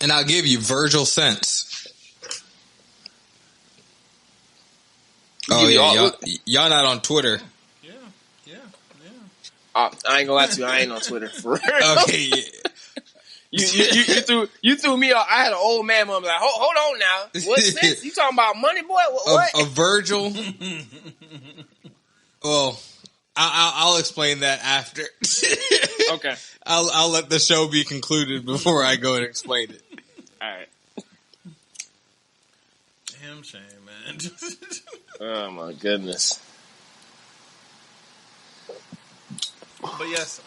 And I'll give you Virgil Sense. Oh yeah, y'all not on Twitter. Yeah. I ain't gonna lie to you, I ain't on Twitter for real. Okay, yeah. You threw me off. I had an old man moment like, hold on now. What sense? You talking about money, boy? What? A Virgil. Well, I'll explain that after. Okay. I'll let the show be concluded before I go and explain it. All right. Damn shame, man. Oh my goodness. But yes,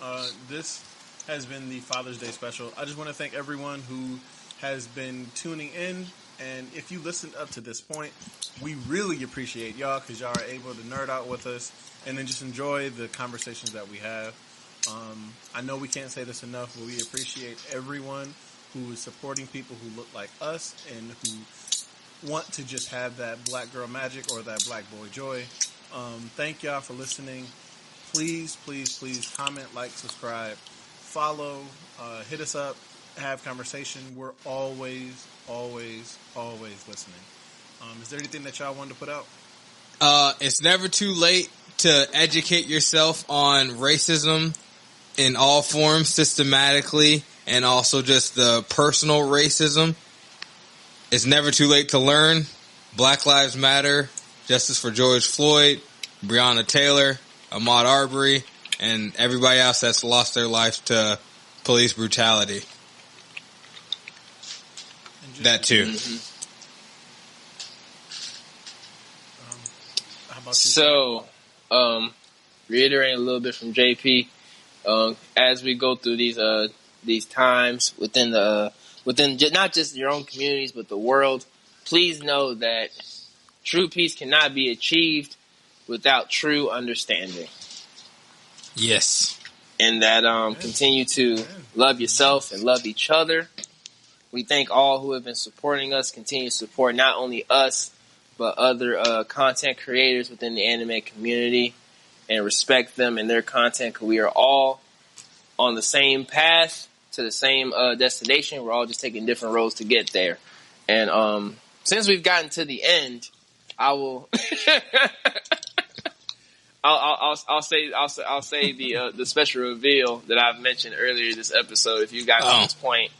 this has been the Father's Day special. I just want to thank everyone who has been tuning in. And if you listened up to this point, we really appreciate y'all because y'all are able to nerd out with us and then just enjoy the conversations that we have. I know we can't say this enough, but we appreciate everyone who is supporting people who look like us and who want to just have that black girl magic or that black boy joy. Thank y'all for listening. Please comment, like, subscribe, follow, hit us up, have conversation. We're always listening. Is there anything that y'all wanted to put out? It's never too late to educate yourself on racism in all forms systematically and also just the personal racism. It's never too late to learn. Black Lives Matter, Justice for George Floyd, Breonna Taylor, Ahmaud Arbery, and everybody else that's lost their life to police brutality. That too. Mm-hmm. How about you? So, reiterating a little bit from JP, as we go through these times within not just your own communities but the world, please know that true peace cannot be achieved without true understanding. Yes. And that continue to love yourself and love each other. We thank all who have been supporting us, continue to support not only us, but other content creators within the anime community, and respect them and their content, because we are all on the same path to the same destination. We're all just taking different roads to get there. And since we've gotten to the end, I will I'll say the special reveal that I've mentioned earlier this episode. If you got to this point,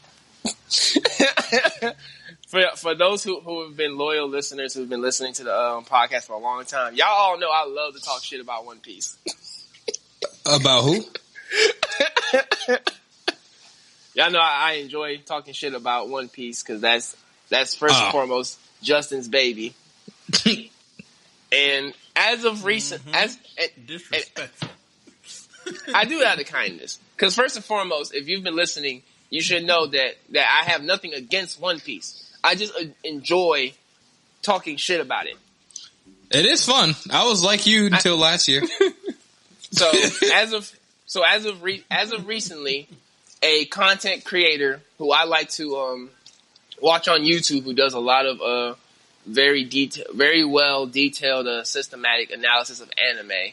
for those who have been loyal listeners who've been listening to the podcast for a long time, y'all all know I love to talk shit about One Piece. About who? Y'all know I enjoy talking shit about One Piece because that's first and foremost Justin's baby. And as of recent, disrespectful. I do it out of kindness. Because first and foremost, if you've been listening, you should know that I have nothing against One Piece. I just enjoy talking shit about it. It is fun. I was like you until last year. So as of recently, a content creator who I like to watch on YouTube, who does a lot of very well detailed systematic analysis of anime.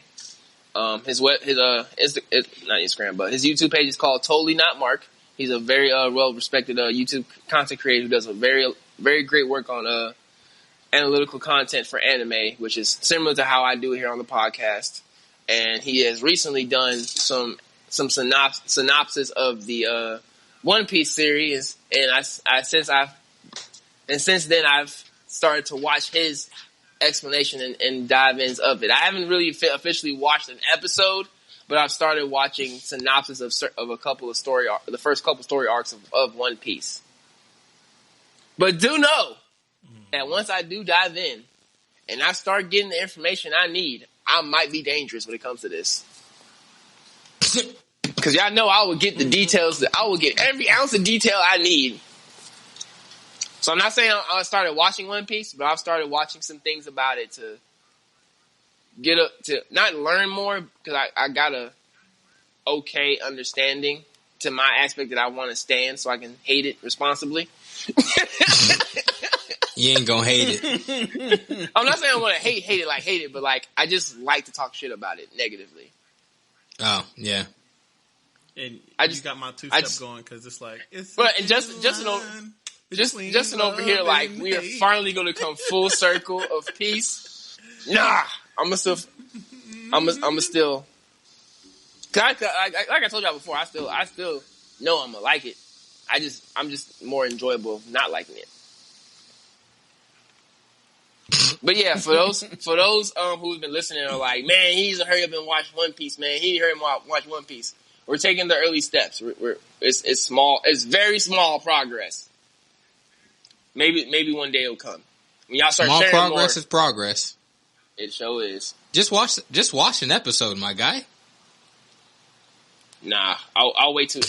His not Instagram, but his YouTube page is called Totally Not Mark. He's a very well respected YouTube content creator who does a very great work on analytical content for anime, which is similar to how I do it here on the podcast. And he has recently done some synopsis of the One Piece series, and since then I've started to watch his explanation and dive-ins of it. I haven't really officially watched an episode, but I've started watching synopsis of a couple of the first couple story arcs of One Piece. But do know that once I do dive in and I start getting the information I need, I might be dangerous when it comes to this. Because y'all know I will get the details. I will get every ounce of detail I need. So I'm not saying I started watching One Piece, but I've started watching some things about it to to not learn more, because I got a okay understanding to my aspect that I want to stand so I can hate it responsibly. You ain't gonna hate it. I'm not saying I want to hate it, but like I just like to talk shit about it negatively. Oh, yeah. And I just got my two-step going because it's like... Justin over here, like, we are finally going to come full circle of peace. Nah, I'm still... Cause like I told y'all before, I still know I'm gonna like it. I'm just more enjoyable of not liking it. But yeah, for those who've been listening are like, man, he needs to hurry up and watch One Piece, man. He need to hurry up and watch One Piece. We're taking the early steps. It's small. It's very small progress. Maybe one day it'll come. When y'all start small sharing progress more, is progress. It sure is. Just watch an episode, my guy. Nah, I'll wait till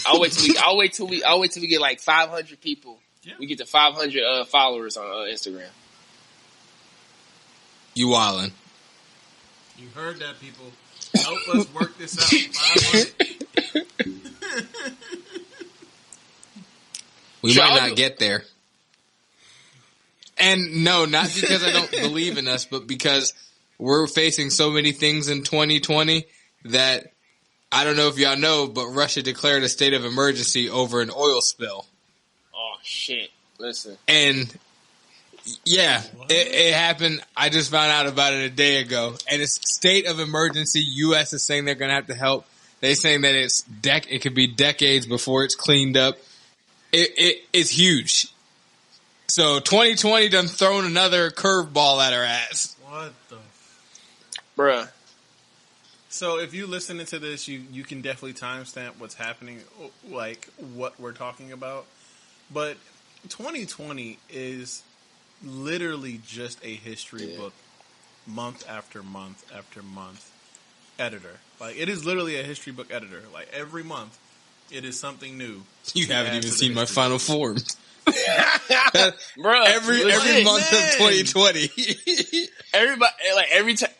we get like 500 people. Yeah. We get to 500 followers on Instagram. You wildin'. You heard that, people. Help us work this out. 500. We might not get there. And no, not because I don't believe in us, but because we're facing so many things in 2020 that I don't know if y'all know, but Russia declared a state of emergency over an oil spill. Oh, shit. Listen. And yeah, it happened. I just found out about it a day ago. And it's state of emergency. U.S. is saying they're going to have to help. They're saying that it could be decades before it's cleaned up. It's huge. So 2020 done thrown another curveball at our ass. What the? Bruh. So if you're listening to this, you can definitely timestamp what's happening, like what we're talking about. But 2020 is literally just a history book, month after month after month. Editor, like it is literally a history book editor. Like every month, it is something new. You haven't even seen my final form, bro. Every month of 2020, everybody like every time.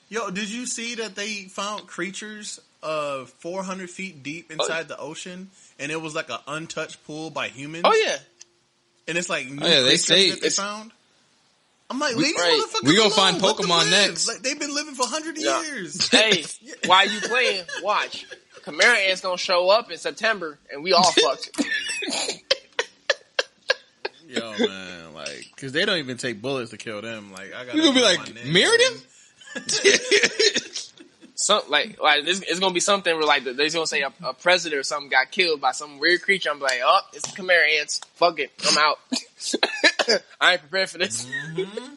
Yo, did you see that they found creatures 400 feet deep inside the ocean, and it was like an untouched pool by humans? Oh yeah, and it's like new creatures that they found. I'm like, leave these motherfuckers we gonna alone. find Pokemon next. Like, they've been living for 100 years. Hey, while you playing, watch. Chimera Ant's gonna show up in September, and we all fucked. Yo, man, like, because they don't even take bullets to kill them. Like, I got. You gonna be like, mirrored him? It's gonna be something where like they're gonna say a president or something got killed by some weird creature. I'm like, oh, it's the Chimera Ants. Fuck it, I'm out. I ain't prepared for this. Mm-hmm.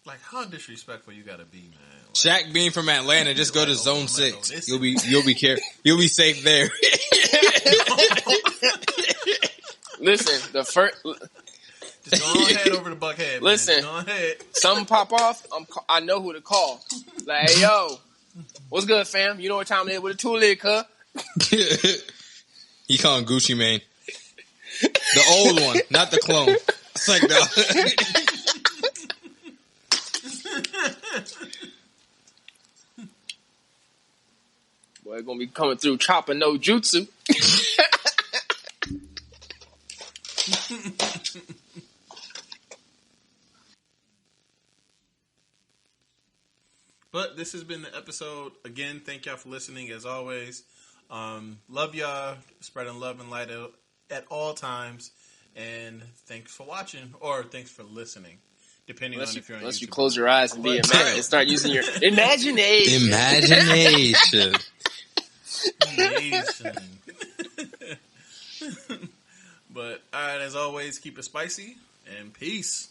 Like, how disrespectful you gotta be, man. Like, Shaq being from Atlanta, just go to Zone 6. You'll be safe there. Listen, the first. Just go ahead over to Buckhead. Listen, go ahead. Something pop off. I know who to call. Like, hey, yo, what's good, fam? You know what time it is with a two-leg, huh? He calling Gucci Mane. The old one, not the clone. It's like, no. Boy, gonna be coming through chopping no jutsu. But this has been the episode. Again, thank y'all for listening as always. Love y'all. Spreading love and light at all times. And thanks for watching, or thanks for listening. Depending on if you're on unless YouTube. You close your eyes and and start using your imagination. Imagination. Imagination. All right, as always, keep it spicy, and peace.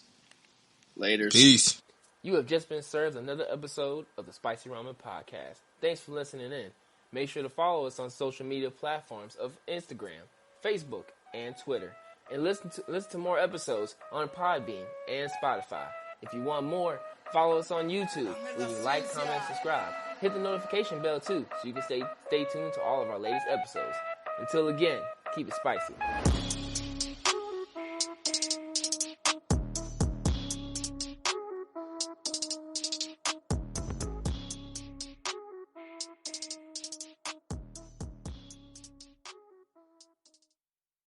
Later. Peace. You have just been served another episode of the Spicy Ramen Podcast. Thanks for listening in. Make sure to follow us on social media platforms of Instagram, Facebook, and Twitter. And listen to more episodes on Podbean and Spotify. If you want more, follow us on YouTube. Leave a like, comment, subscribe. Hit the notification bell too, so you can stay tuned to all of our latest episodes. Until again, keep it spicy.